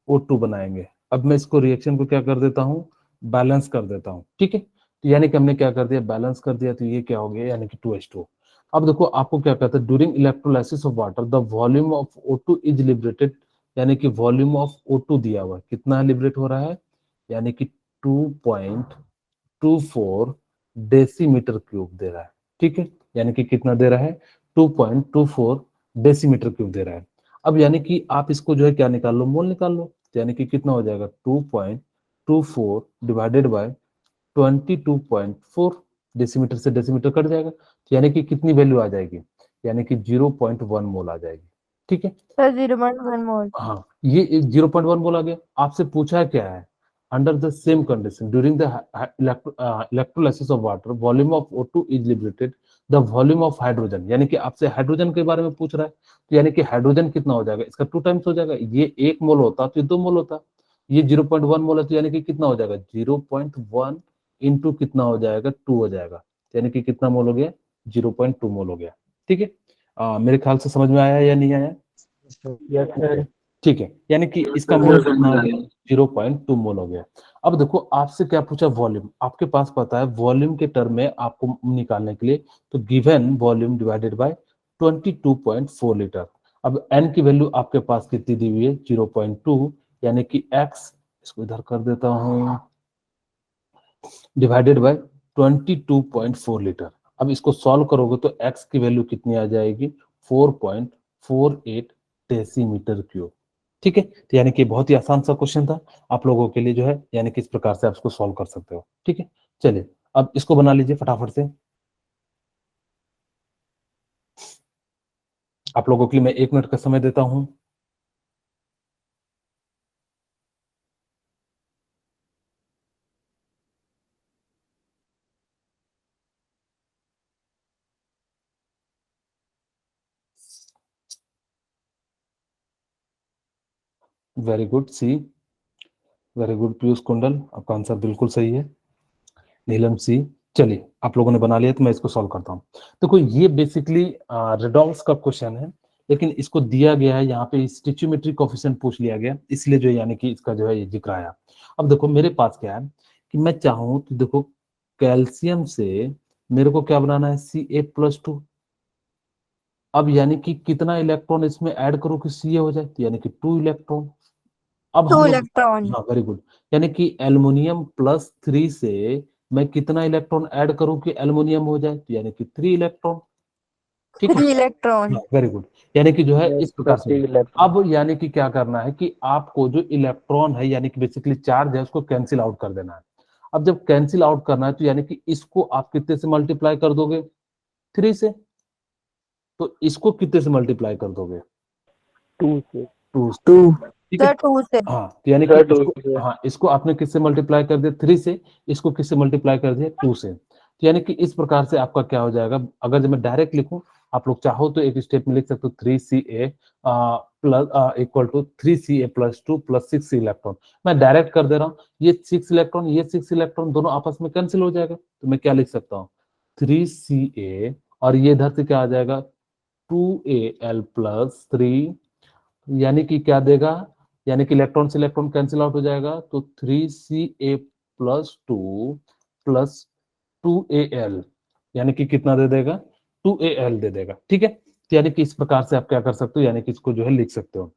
O2 बनाएंगे। अब मैं इसको रिएक्शन को क्या कर देता हूँ? बैलेंस कर देता हूँ, ठीक है। तो यानी कि हमने क्या कर दिया? बैलेंस कर दिया, तो ये क्या हो गया? यानी कि 2H2O। अब देखो आपको क्या कहता है? During electrolysis of water the volume of O2 is liberated, यानी कि वॉल्यूम ऑफ O2 दिया हुआ है, कितना लिबरेट हो रहा है? यानी कि 2.24 डेसीमीटर क्यूब दे रहा है, ठीक है। यानी कि कितना दे रहा है? 2.24 डेसीमीटर क्यूब दे रहा है। अब यानी कि आप इसको जो है क्या निकाल लो? मोल निकाल लो। यानी कि कितना हो जाएगा? 2.24 डिवाइडेड बाय 22.4, डेसीमीटर से डेसीमीटर कट जाएगा, तो यानी कि कितनी वैल्यू आ जाएगी? यानी कि 0.1 मोल आ जाएगी, ठीक है। सर 0.1 मोल। हाँ, ये 0.1 मोल आ गया। आपसे पूछा क्या है? Under the same condition during the electrolysis of water volume of O2 is liberated the volume of hydrogen, यानी कि आपसे हाइड्रोजन के बारे में पूछ रहा है। तो यानी कि हाइड्रोजन कितना हो जाएगा? इसका 2 टाइम्स हो जाएगा। ये 1 मोल होता तो ये 2 मोल होता। ये 0.1 मोल है, तो यानी कि कितना हो जाएगा? 0.1 इंटू कितना हो जाएगा? 2 हो जाएगा। यानी कि कितना मोल हो गया? 0.2 मोल हो गया, ठीक है। मेरे ख्याल से समझ में आया या नहीं आया? Yes sir. ठीक है, यानी कि इसका मोल कितना हो गया? 0.2 मोल हो गया। अब देखो आपसे क्या पूछा? वॉल्यूम। आपके पास पता है वॉल्यूम के टर्म में आपको निकालने के लिए, तो given volume divided by 22.4 litre. अब n की वैल्यू आपके पास कितनी दी हुई है? 0.2, यानी कि x, इसको इधर कर देता हूं, डिवाइडेड बाय 22.4 लीटर। अब इसको सॉल्व करोगे तो x की वैल्यू कितनी आ जाएगी? 4.48 डेसीमीटर क्यूब, ठीक है। तो यानी कि बहुत ही आसान सा क्वेश्चन था आप लोगों के लिए जो है, यानी कि इस प्रकार से आप इसको सॉल्व कर सकते हो, ठीक है। चलिए अब इसको बना लीजिए फटाफट से। आप लोगों के लिए मैं 1 मिनट का समय देता हूं। वेरी गुड सी, वेरी गुड पीयूष कुंडल, आपका आंसर बिल्कुल सही है। नीलम सी, चलिए आप लोगों ने बना लिया तो मैं इसको सॉल्व करता हूँ। देखो ये बेसिकली रेडॉल्फ्स का क्वेश्चन है, लेकिन इसको दिया गया है यहाँ पे स्टिचियोमेट्री कोएफिशिएंट पूछ लिया गया, इसलिए जो यानी कि इसका जो है ये जिक्र आया। अब देखो मेरे पास क्या है कि मैं चाहूँ तो देखो कैल्शियम से मेरे को क्या बनाना है? Ca+2। अब यानी कि कितना इलेक्ट्रॉन इसमें ऐड करो कि Ca हो जाए? तो यानी कि 2 इलेक्ट्रॉन। अब 2 हम लोग, इलेक्ट्रॉन। हाँ वेरी गुड, यानी कि एल्युमिनियम +3 से मैं कितना इलेक्ट्रॉन ऐड करूं कि एल्युमिनियम हो जाए? तो यानी कि 3 इलेक्ट्रॉन, ठीक है। 3 इलेक्ट्रॉन। वेरी गुड, यानी कि जो है यस इस प्रकार सर, से। 3 इलेक्ट्रॉन। अब यानी कि क्या करना है कि आपको जो इलेक्ट्रॉन है यानी कि बेसिकली चार्ज है उसको कैंसिल आउट कर देना है। अब जब कैंसिल आउट करना है तो यानी कि इसको आप कितने से मल्टीप्लाई कर दोगे? 3 से। तो इसको कितने से मल्टीप्लाई कर दोगे? 2 से। 2 से, 2। ठीक है। सर 2 से। हाँ तो यानी कि सर 2 इसको, से। हाँ इसको आपने किससे मल्टीप्लाई कर दिया? 3 से। इसको किससे मल्टीप्लाई कर दिया? 2 से। तो यानी कि इस प्रकार से आपका क्या हो जाएगा? अगर जब मैं डायरेक्ट लिखूं, आप लोग चाहो तो एक स्टेप में लिख सकते हो 3Ca plus equal to 3Ca+2 plus 6 electron. मैं डायरेक्ट कर दे रहा हूँ, ये 6 इलेक्ट्रॉन ये 6 इलेक्ट्रॉन दोनों आपस में कैंसिल हो जाएगा, तो मैं क्या लिख सकता हूँ? 3Ca, और ये इधर से क्या आ जाएगा? 2Al+3, यानी कि क्या देगा? यानी कि इलेक्ट्रॉन से इलेक्ट्रॉन कैंसिल आउट हो जाएगा, तो 3Ca+2 प्लस 2Al, यानी कि कितना दे देगा? 2Al दे देगा, ठीक है। तो यानी कि इस प्रकार से आप क्या कर सकते हो? यानी कि इसको जो है लिख सकते हो।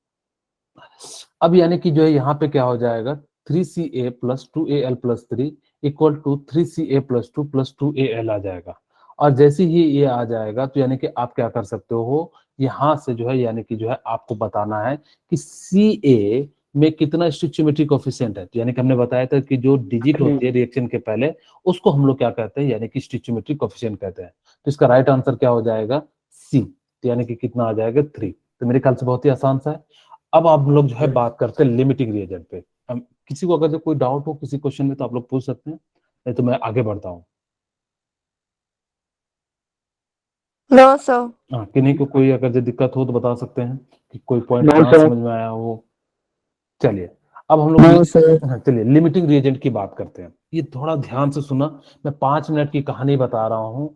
अब यानी कि जो है यहाँ पे क्या हो जाएगा? 3Ca+2Al+3 equal to 3Ca+2 plus 2Al आ जाएगा। और जैसे ही ये आ जाएगा तो यानी कि आप क्या कर सकते हो? यहाँ से जो है यानी कि जो है आपको बताना है कि Ca में कितना स्टिचियोमेट्री कोएफिशिएंट है। तो यानी कि हमने बताया था कि जो डिजिट होती है रिएक्शन के पहले, उसको हम लोग क्या कहते हैं? यानी कि स्टिचियोमेट्री कोएफिशिएंट कहते हैं। तो इसका राइट आंसर क्या हो जाएगा? सी। तो यानी कि कितना आ जाएगा? 3। तो मेरे ख्याल से बहुत ही आसान सा है। अब आप लोग जो है बात करते हैं लिमिटिंग रिएजेंट पे। किसी को अगर जो कोई डाउट हो किसी क्वेश्चन में तो आप लोग पूछ सकते हैं, नहीं तो मैं आगे बढ़ता हूँ। No sir. हाँ, किन्हीं को कोई अगर जो दिक्कत हो तो बता सकते हैं कि कोई पॉइंट No, ना sir. समझ में आया हो। चलिए अब हम लोग नो सर। हाँ, चलिए लिमिटिंग रिएजेंट की बात करते हैं। ये थोड़ा ध्यान से सुना, मैं 5 मिनट की कहानी बता रहा हूँ,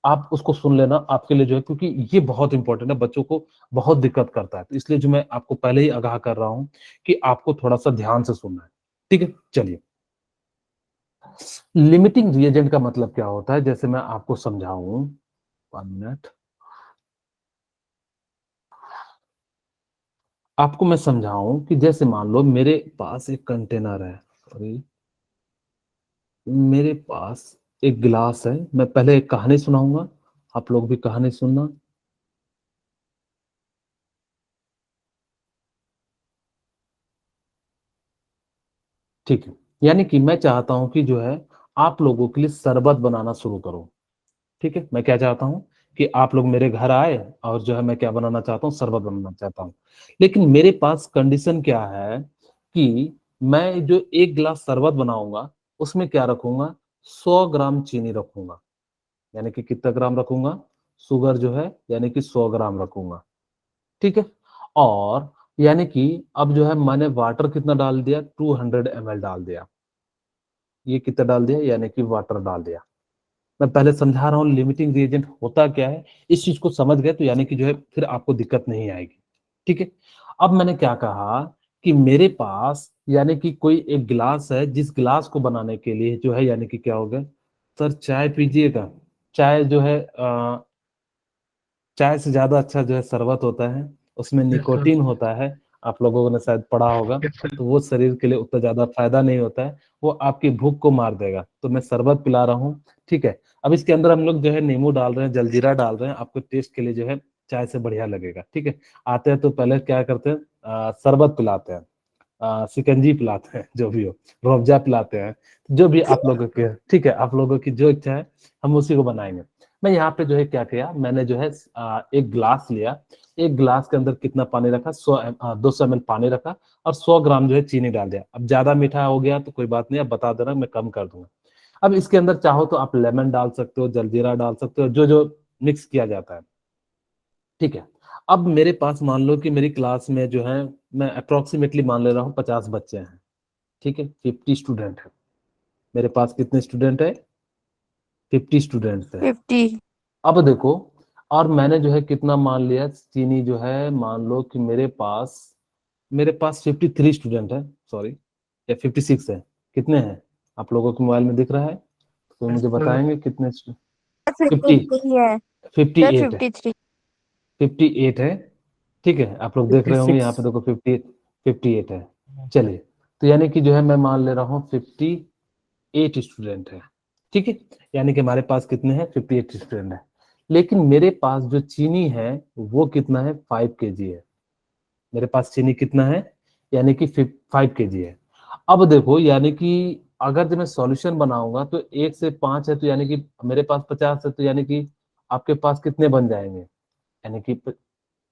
आप उसको सुन लेना आपके लिए जो है, क्योंकि ये बहुत इंपॉर्टेंट है, बच्चों को बहुत दिक्कत करता है, तो इसलिए जो मैं आपको पहले ही आगाह कर रहा हूँ कि आपको थोड़ा सा ध्यान से सुनना है। ठीक है, चलिए लिमिटिंग रिएजेंट का मतलब क्या होता है, जैसे मैं आपको समझाऊं। 1 मिनट, आपको मैं समझाऊं कि जैसे मान लो मेरे पास एक कंटेनर है, सॉरी, मेरे पास एक गिलास है। मैं पहले एक कहानी सुनाऊंगा, आप लोग भी कहानी सुनना। ठीक है, यानी कि मैं चाहता हूं कि जो है आप लोगों के लिए शरबत बनाना शुरू करो। ठीक है, मैं क्या चाहता हूं कि आप लोग मेरे घर आए और जो है मैं क्या बनाना चाहता हूं, शरबत बनाना चाहता हूं। लेकिन मेरे पास कंडीशन क्या है कि मैं जो 1 गिलास शरबत बनाऊंगा उसमें क्या रखूंगा, 100 ग्राम चीनी रखूंगा। यानी कि कितना ग्राम रखूंगा, शुगर जो है यानी कि 100 ग्राम रखूंगा। ठीक है, और यानी कि अब जो है मैंने वाटर कितना डाल दिया, 200 ml डाल दिया। ये कितना डाल दिया, यानी कि वाटर डाल दिया। मैं पहले समझा रहा हूँ लिमिटिंग रिएजेंट होता क्या है, इस चीज को समझ गए तो यानी कि जो है फिर आपको दिक्कत नहीं आएगी। ठीक है, अब मैंने क्या कहा कि मेरे पास यानी कि कोई एक गिलास है, जिस गिलास को बनाने के लिए जो है यानी कि क्या होगा, सर चाय पीजिएगा। चाय जो है चाय से ज्यादा अच्छा जो है शरबत होता है, उसमें निकोटीन होता है, आप लोगों ने शायद पढ़ा होगा। तो वो शरीर के लिए उतना ज्यादा फायदा नहीं होता है, वो आपकी भूख को मार देगा। तो मैं शरबत पिला रहा हूँ। ठीक है, अब इसके अंदर हम लोग जो है नींबू डाल रहे हैं, जलजीरा डाल रहे हैं, आपको टेस्ट के लिए जो है चाय से बढ़िया लगेगा। ठीक है, आते हैं तो पहले क्या करते हैं, शरबत पिलाते हैं, शिकंजी पिलाते हैं, जो भी हो, रूअफ़ज़ा पिलाते हैं, जो भी आप लोगों के, ठीक है, आप लोगों की जो इच्छा है हम उसी को बनाएंगे। मैं यहाँ पे जो है क्या किया, मैंने जो है एक गिलास लिया, एक गिलास के अंदर कितना पानी रखा, 200 ml पानी रखा और 100 ग्राम जो है चीनी डाल दिया। अब ज्यादा मीठा हो गया तो कोई बात नहीं, अब बता देना, मैं कम कर दूंगा। अब इसके अंदर चाहो तो आप लेमन डाल सकते हो, जलजीरा डाल सकते हो, जो जो मिक्स किया जाता है। ठीक है, अब मेरे पास मान लो कि मेरी क्लास में जो है, मैं अप्रोक्सीमेटली मान ले रहा हूँ 50 बच्चे हैं। ठीक है, 50 स्टूडेंट है मेरे पास। कितने स्टूडेंट है, 50 स्टूडेंट्स है। 50। अब देखो, और मैंने जो है कितना मान लिया, चीनी जो है मान लो कि मेरे पास 53 स्टूडेंट है, सॉरी, या 56 है। कितने हैं आप लोगों के मोबाइल में दिख रहा है, तो मुझे बताएंगे कितने। 50, 53 है सर, 58 है, 53। 58 है। ठीक है, आप लोग देख रहे होंगे यहाँ पे, देखो 58 है। चलिए, तो यानी कि जो है मैं मान ले रहा हूँ 58 स्टूडेंट है। ठीक है, यानी कि हमारे पास कितने हैं, 58 स्टूडेंट है। लेकिन मेरे पास जो चीनी है वो कितना है, 5 kg है। मेरे पास चीनी कितना है, यानी कि 5 kg है। अब देखो, यानी कि अगर जब मैं सॉल्यूशन बनाऊंगा तो 1 से 5 है, तो यानी कि मेरे पास 50 है, तो यानी कि आपके पास कितने बन जाएंगे, यानी कि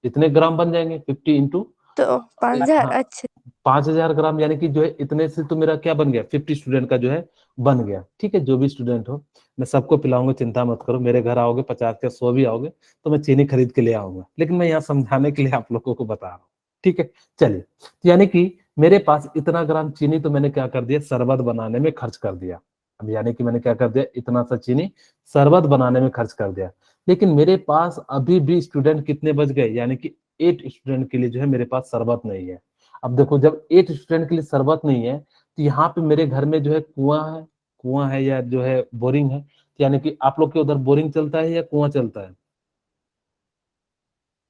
इतने ग्राम बन जाएंगे, 50 तो 5000। हाँ, अच्छा 5,000 ग्राम, यानी कि जो है इतने से तो मेरा क्या बन गया, 50 स्टूडेंट का जो है बन गया। ठीक है, जो भी स्टूडेंट हो मैं सबको पिलाऊंगा, चिंता मत करो। मेरे घर आओगे 50 या 100 भी आओगे तो मैं चीनी खरीद के ले आऊंगा, लेकिन मैं यहाँ समझाने के लिए आप लोगों को बता रहा हूँ। ठीक है, चलिए, तो यानी कि मेरे पास इतना ग्राम चीनी तो मैंने क्या कर दिया, शरबत बनाने में खर्च कर दिया। अब यानी कि मैंने क्या कर दिया, इतना सा चीनी शरबत बनाने में खर्च कर दिया। लेकिन मेरे पास अभी भी स्टूडेंट कितने बच गए, यानी कि 8 स्टूडेंट के लिए जो है मेरे पास शरबत नहीं है। अब देखो, जब 8 स्टूडेंट के लिए शरबत नहीं है तो यहाँ पे मेरे घर में जो है कुआं है या जो है बोरिंग है। तो यानी कि आप लोग के उधर बोरिंग चलता है या कुआं चलता है,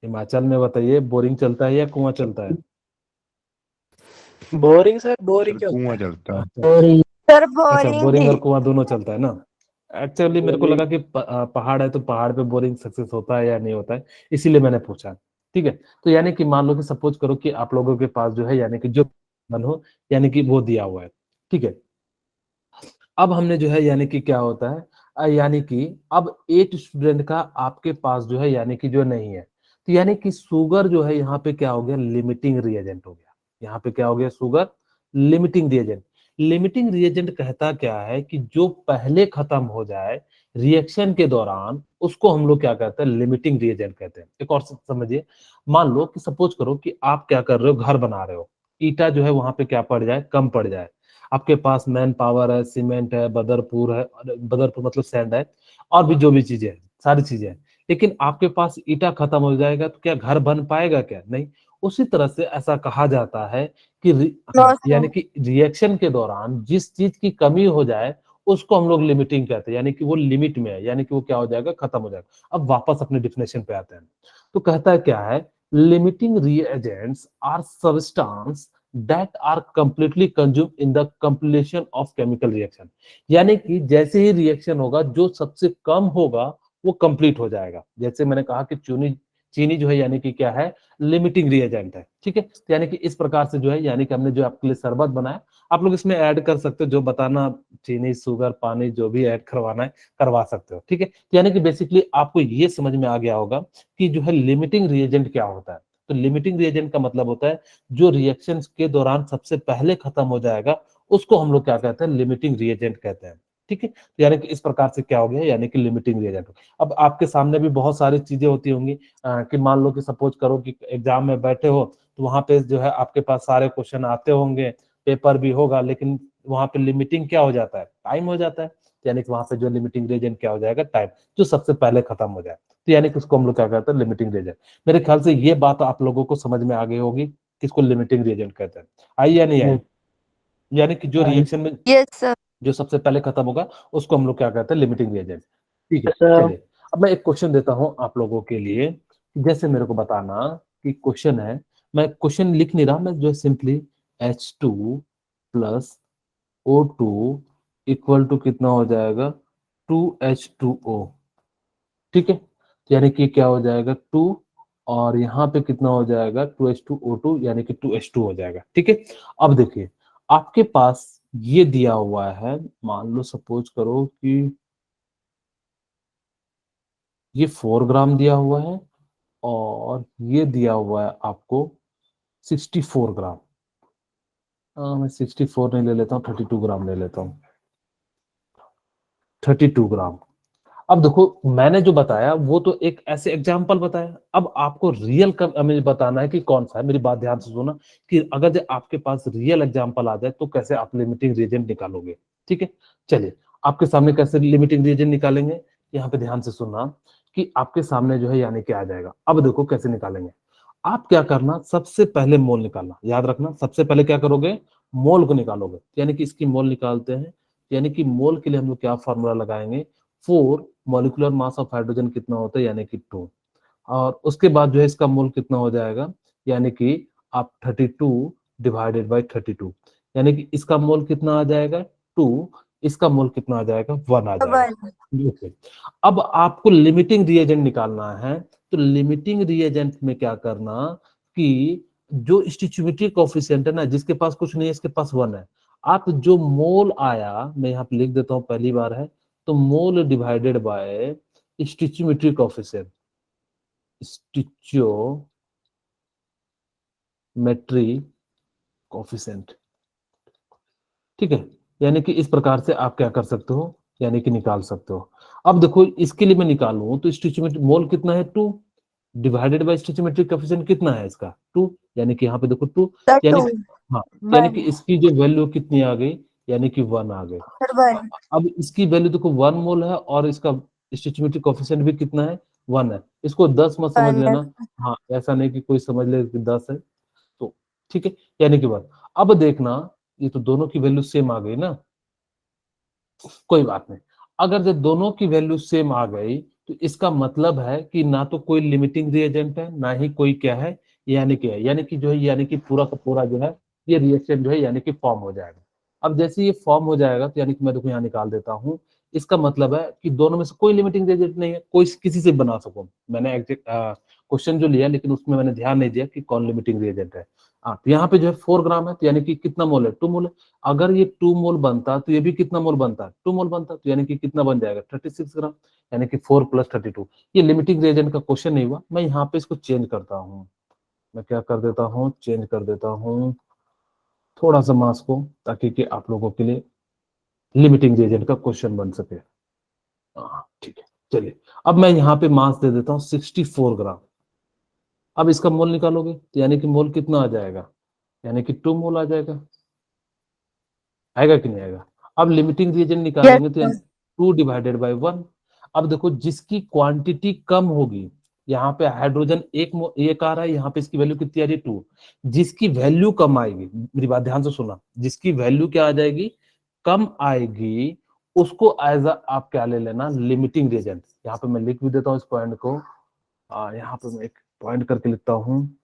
हिमाचल में बताइए, बोरिंग चलता है या कुआं चलता है। बोरिंग सर, बोरिंग क्या होता कुआं है? चलता है। सर, अच्छा, बोरिंग बोरिंग ही। और कुआं दोनों चलता है ना। एक्चुअली मेरे को लगा कि पहाड़ है तो पहाड़ पे बोरिंग सक्सेस होता है या नहीं होता है, इसीलिए मैंने पूछा। ठीक है, तो यानी कि मान लो कि सपोज करो कि आप लोगों के पास जो है यानी कि जो मन हो, यानी कि वो दिया हुआ है। ठीक है, अब हमने जो है यानी कि क्या होता है, यानी कि अब 8 स्टूडेंट का आपके पास जो है यानी कि जो नहीं है, तो यानी कि शुगर जो है यहाँ पे क्या हो गया, लिमिटिंग रिएजेंट हो गया। यहाँ पे क्या हो गया, sugar limiting reagent. Limiting reagent कहता क्या है कि जो पहले खत्म हो जाए रिएक्शन के दौरान, उसको हम लोग क्या कहते हैं, लिमिटिंग रिएजेंट कहते हैं। एक और समझिए, मान लो कि सपोज करो कि आप क्या कर रहे हो, घर बना रहे हो, ईटा जो है वहां पे क्या पड़ जाए, कम पड़ जाए। आपके पास मैन पावर है, सीमेंट है, बदरपुर है, बदरपुर मतलब सैंड है, और भी जो भी चीजें हैं, सारी चीजें हैं, लेकिन आपके पास ईटा खत्म हो जाएगा तो क्या घर बन पाएगा, क्या नहीं। उसी तरह से ऐसा कहा जाता है कि यानी कि रिएक्शन के दौरान जिस चीज की कमी हो जाए उसको हम लोग लिमिटिंग कहते हैं, यानी कि वो लिमिट में है, यानी कि वो क्या हो जाएगा, खत्म हो जाएगा। अब वापस अपने डिफिनेशन पे आते हैं। तो कहता है क्या है, limiting reagents are substance that are completely consume in the completion of chemical reaction. यानी कि जैसे ही रिएक्शन होगा जो सबसे कम होगा वो कंप्लीट हो जाएगा। जैसे मैंने कहा कि चीनी चीनी जो है यानी कि क्या है, लिमिटिंग रिएजेंट है, ठीक है। तो यानी कि इस प्रकार से जो है, यानी कि हमने जो आपके लिए शरबत बनाया, आप लोग इसमें ऐड कर सकते हो, जो बताना, चीनी, शुगर, पानी जो भी ऐड करवाना है करवा सकते हो, ठीक है। तो यानी कि बेसिकली आपको ये समझ में आ गया होगा कि जो है लिमिटिंग रिएजेंट क्या होता है। तो लिमिटिंग रिएजेंट का मतलब होता है जो रिएक्शन के दौरान सबसे पहले खत्म हो जाएगा उसको हम लोग क्या कहते हैं, लिमिटिंग रिएजेंट कहते हैं, ठीक है। तो यानी कि इस प्रकार से क्या हो गया, यानी कि लिमिटिंग रिएजेंट। अब आपके सामने भी बहुत सारी चीजें होती होंगी कि मान लो कि सपोज करो कि एग्जाम में बैठे हो, तो वहां पे जो है आपके पास सारे क्वेश्चन आते होंगे, पेपर भी होगा, लेकिन वहां पे लिमिटिंग क्या हो जाता है, टाइम हो जाता है। तो यानी कि वहां पे जो लिमिटिंग रिएजेंट क्या हो जाएगा, टाइम, जो सबसे पहले खत्म हो जाए। तो यानी कि उसको हम लोग क्या कहते हैं, लिमिटिंग रिएजेंट। मेरे ख्याल से ये बात आप लोगों को समझ में आ गई होगी किसको लिमिटिंग रिएजेंट कहते हैं। आई या नहीं आई? यानी कि जो रिएक्शन में यस सर। जो सबसे पहले खत्म होगा उसको हम लोग क्या कहते हैं, लिमिटिंग रिएजेंट, ठीक है। सर चलिए अब मैं एक क्वेश्चन देता हूं आप लोगों के लिए, जैसे मेरे को बताना कि क्वेश्चन है, मैं क्वेश्चन लिख नहीं रहा, मैं जो simply H2 plus O2 equal to कितना हो जाएगा, 2H2O, ठीक है। यानी कि क्या हो जाएगा 2, और यहाँ पे कितना हो जाएगा 2H2O2, यानी कि 2H2 हो जाएगा, ठीक है। अब देखिए आपके पास ये दिया हुआ है, मान लो सपोज करो कि ये 4 ग्राम दिया हुआ है, और ये दिया हुआ है आपको 64 ग्राम। मैं 64 नहीं ले लेता हूँ, 32 ग्राम ले लेता हूँ, 32 ग्राम। अब देखो मैंने जो बताया वो तो एक ऐसे एग्जाम्पल बताया, अब आपको रियल हमें बताना है कि कौन सा है। मेरी बात ध्यान से सुना कि अगर जो आपके पास रियल एग्जाम्पल आ जाए तो कैसे आप लिमिटिंग रीजन निकालोगे, ठीक है। चलिए आपके सामने कैसे लिमिटिंग रीजन निकालेंगे, यहाँ पे ध्यान से सुनना कि आपके सामने जो है यानी क्या आ जाएगा। अब देखो कैसे निकालेंगे, आप क्या करना, सबसे पहले मोल निकालना, याद रखना सबसे पहले क्या करोगे, मोल को निकालोगे, यानी कि इसकी मोल निकालते हैं। यानी कि मोल के लिए हम लोग क्या फॉर्मूला लगाएंगे, 4 मॉलिक्यूलर मास ऑफ हाइड्रोजन कितना होता है, यानी कि 2, और उसके बाद जो है इसका मोल कितना हो जाएगा, यानी कि आप 32 डिवाइडेड बाई 32, यानी कि इसका मोल कितना आ जाएगा 2, इसका मोल कितना आ जाएगा 1 आ जाएगा। Okay. अब आपको लिमिटिंग रिएजेंट निकालना है, तो लिमिटिंग रिएजेंट में क्या करना कि जो स्टिचियोमेट्री कोएफिशिएंट है ना, जिसके पास कुछ नहीं है इसके पास 1 है, आप जो मोल आया, मैं यहाँ पे लिख देता हूँ, पहली बार है, तो mole divided by stoichiometry coefficient, stoichiometry coefficient, ठीक है। यानी कि इस प्रकार से आप क्या कर सकते हो, यानी कि निकाल सकते हो। अब देखो इसके लिए मैं निकालूं तो स्टिचियोमेट्री मोल कितना है 2, डिवाइडेड बाय स्टिचियोमेट्री कोएफिशिएंट कितना है इसका 2, यानी कि यहाँ पे देखो 2, सर यानी 2 हाँ, यानी कि इसकी जो वैल्यू कितनी आ गई, यानी कि 1 आ गई। सर 1 अब इसकी वैल्यू देखो 1 मोल है, और इसका स्टिचियोमेट्री कोएफिशिएंट भी कितना है 1 है, इसको 10 मत समझ लेना, हाँ ऐसा नहीं कि कोई समझ ले कि 10 है, तो ठीक है, यानी कि 1। अब देखना ये तो दोनों की वैल्यू सेम आ गई ना, कोई बात नहीं। अगर जब दोनों की वैल्यू सेम आ गई तो इसका मतलब है कि ना तो कोई लिमिटिंग रिएजेंट है, ना ही कोई क्या है, यानी कि है, यानी कि जो है, यानी कि पूरा का पूरा जो है ये रिएक्शन जो है यानी कि फॉर्म हो जाएगा। अब जैसे ये फॉर्म हो जाएगा तो यानी कि मैं देखो यहाँ निकाल देता हूँ, इसका मतलब है कि दोनों में से कोई लिमिटिंग रिएजेंट नहीं है, कोई किसी से बना सको। मैंने क्वेश्चन जो लिया, लेकिन उसमें मैंने ध्यान नहीं दिया कि कौन लिमिटिंग रिएजेंट है। तो यहाँ पे जो है 4 ग्राम है, तो यानी कि कितना मोल है, 2 मोल है। अगर ये 2 मोल बनता तो ये भी कितना मोल बनता, 2 मोल बनता, तो यानी कि कितना बन जाएगा, 36 ग्राम, यानी कि 4 + 32। ये लिमिटिंग रिएजेंट का क्वेश्चन नहीं हुआ। मैं यहाँ पे इसको चेंज करता हूँ, मैं क्या कर देता हूँ, चेंज कर देता हूँ थोड़ा सा मास को, ताकि कि आप लोगों के लिए लिमिटिंग रिएजेंट का क्वेश्चन बन सके। ठीक है, चलिए अब मैं यहाँ पे मास दे देता हूँ 64 ग्राम। अब इसका मोल निकालोगे तो यानी कि मोल कितना आ जाएगा, यानी कि 2 मोल आ जाएगा, आएगा कि नहीं आएगा। अब लिमिटिंग रिएजेंट निकालेंगे तो सर। 2 / 1। अब देखो जिसकी क्वांटिटी कम होगी, यहाँ पे हाइड्रोजन एक आ रहा है, यहाँ पे इसकी वैल्यू कितनी आ रही है, 2। जिसकी वैल्यू कम आएगी, मेरी बात ध्यान से सुना, जिसकी वैल्यू क्या आ जाएगी, कम आएगी, उसको एज आप क्या ले लेना, लिमिटिंग रिएजेंट। यहाँ पे मैं लिख भी देता हूँ इस पॉइंट को, यहाँ पे मैं एक पॉइंट करके लिखता हूँ,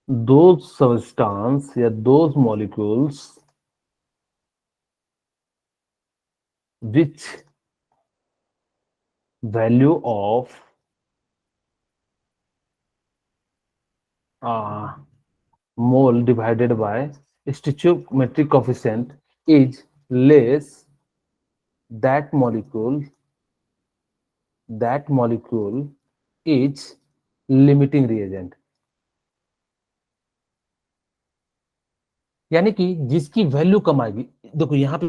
those substance या those molecules which value of mole divided by stoichiometric coefficient is less, that molecule is limiting reagent। यानी कि जिसकी वैल्यू कम आएगी, देखो यहाँ पे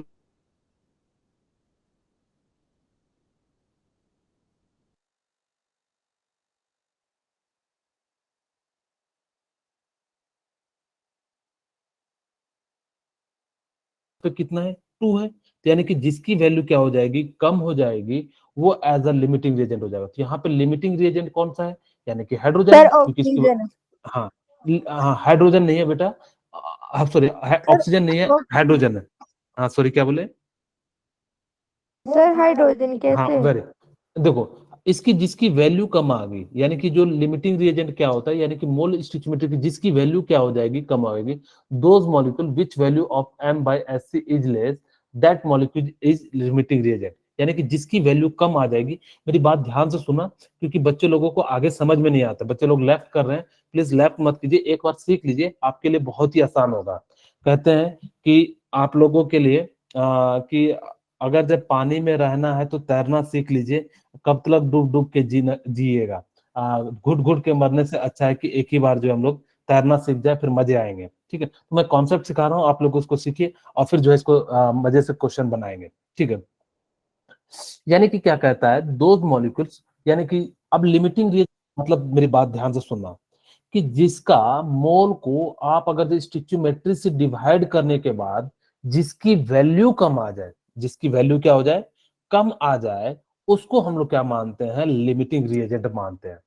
कितना है, 2 है, तो यानी कि जिसकी वैल्यू क्या हो जाएगी, कम हो जाएगी, वो एज अ लिमिटिंग रिएजेंट हो जाएगा। तो यहाँ पे लिमिटिंग रिएजेंट कौन सा है, यानी कि हाइड्रोजन है, सर क्योंकि इसकी ऑक्सीजन। हाँ हाँ, हाइड्रोजन नहीं है बेटा, सॉरी, ऑक्सीजन नहीं है, हाइड्रोजन है। हाँ सॉरी, क्या बोले, सर हाइड्रोजन हाँ कैसे? वेरी, देखो इसकी जिसकी वैल्यू कम आ गई, यानी कि जो लिमिटिंग रिएजेंट क्या होता है, यानी कि मोल स्टोइचियोमेट्री की जिसकी वैल्यू क्या हो जाएगी, कम आएगी, those molecule which value of M/Sc is less, that molecule is limiting reagent. यानी कि जिसकी वैल्यू कम आ जाएगी, मेरी बात ध्यान से सुना, क्योंकि बच्चे लोगों को आगे समझ में नहीं आता, बच्चे लोग लेफ्ट कर रहे हैं, प्लीज लेफ्ट मत कीजिए, एक बार सीख लीजिए, आपके लिए बहुत ही आसान होगा। कहते हैं कि आप लोगों के लिए कि अगर जब पानी में रहना है तो तैरना सीख लीजिए, कब तक डूब डूब के जिएगा, घुट घुट के मरने से अच्छा है कि एक ही बार जो हम लोग तैरना सीख जाए, फिर मजे आएंगे। ठीक है, तो मैं कॉन्सेप्ट सिखा रहा हूँ, आप लोग उसको सीखिए और फिर जो है इसको मजे से क्वेश्चन बनाएंगे। ठीक है, यानी कि क्या कहता है, दो मॉलिक्यूल्स, यानी कि अब लिमिटिंग रिएजेंट मतलब, मेरी बात ध्यान से सुनना, कि जिसका मोल को आप अगर स्टिचियोमेट्री से डिवाइड करने के बाद जिसकी वैल्यू कम आ जाए, जिसकी वैल्यू क्या हो जाए, कम आ जाए, उसको हम लोग क्या मानते हैं, लिमिटिंग रिएजेंट मानते हैं।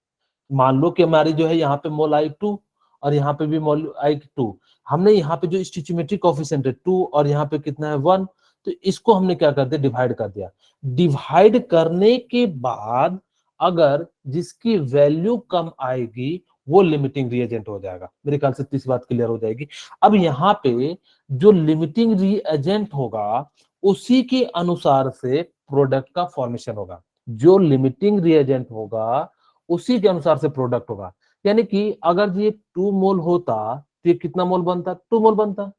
मान लो कि हमारी जो है यहाँ पे मोल आई 2 और यहाँ पे भी मोल आई 2, हमने यहाँ पे जो स्टिचियोमेट्रिक कोएफिशिएंट है 2 और यहाँ पे कितना है 1, तो इसको हमने क्या कर दिया, डिवाइड कर दिया। डिवाइड करने के बाद अगर जिसकी वैल्यू कम आएगी, वो लिमिटिंग रिएजेंट हो जाएगा। मेरे ख्याल से तीसरी बात क्लियर हो जाएगी। अब यहाँ पे जो लिमिटिंग रिएजेंट होगा, उसी के अनुसार से प्रोडक्ट का फॉर्मेशन होगा। जो लिमिटिंग रिएजेंट होगा, उसी के अनुसार से प्रोडक्ट होगा। यानी कि अगर ये 2 मोल होता तो ये कितना मोल बनता, 2 मोल बनता,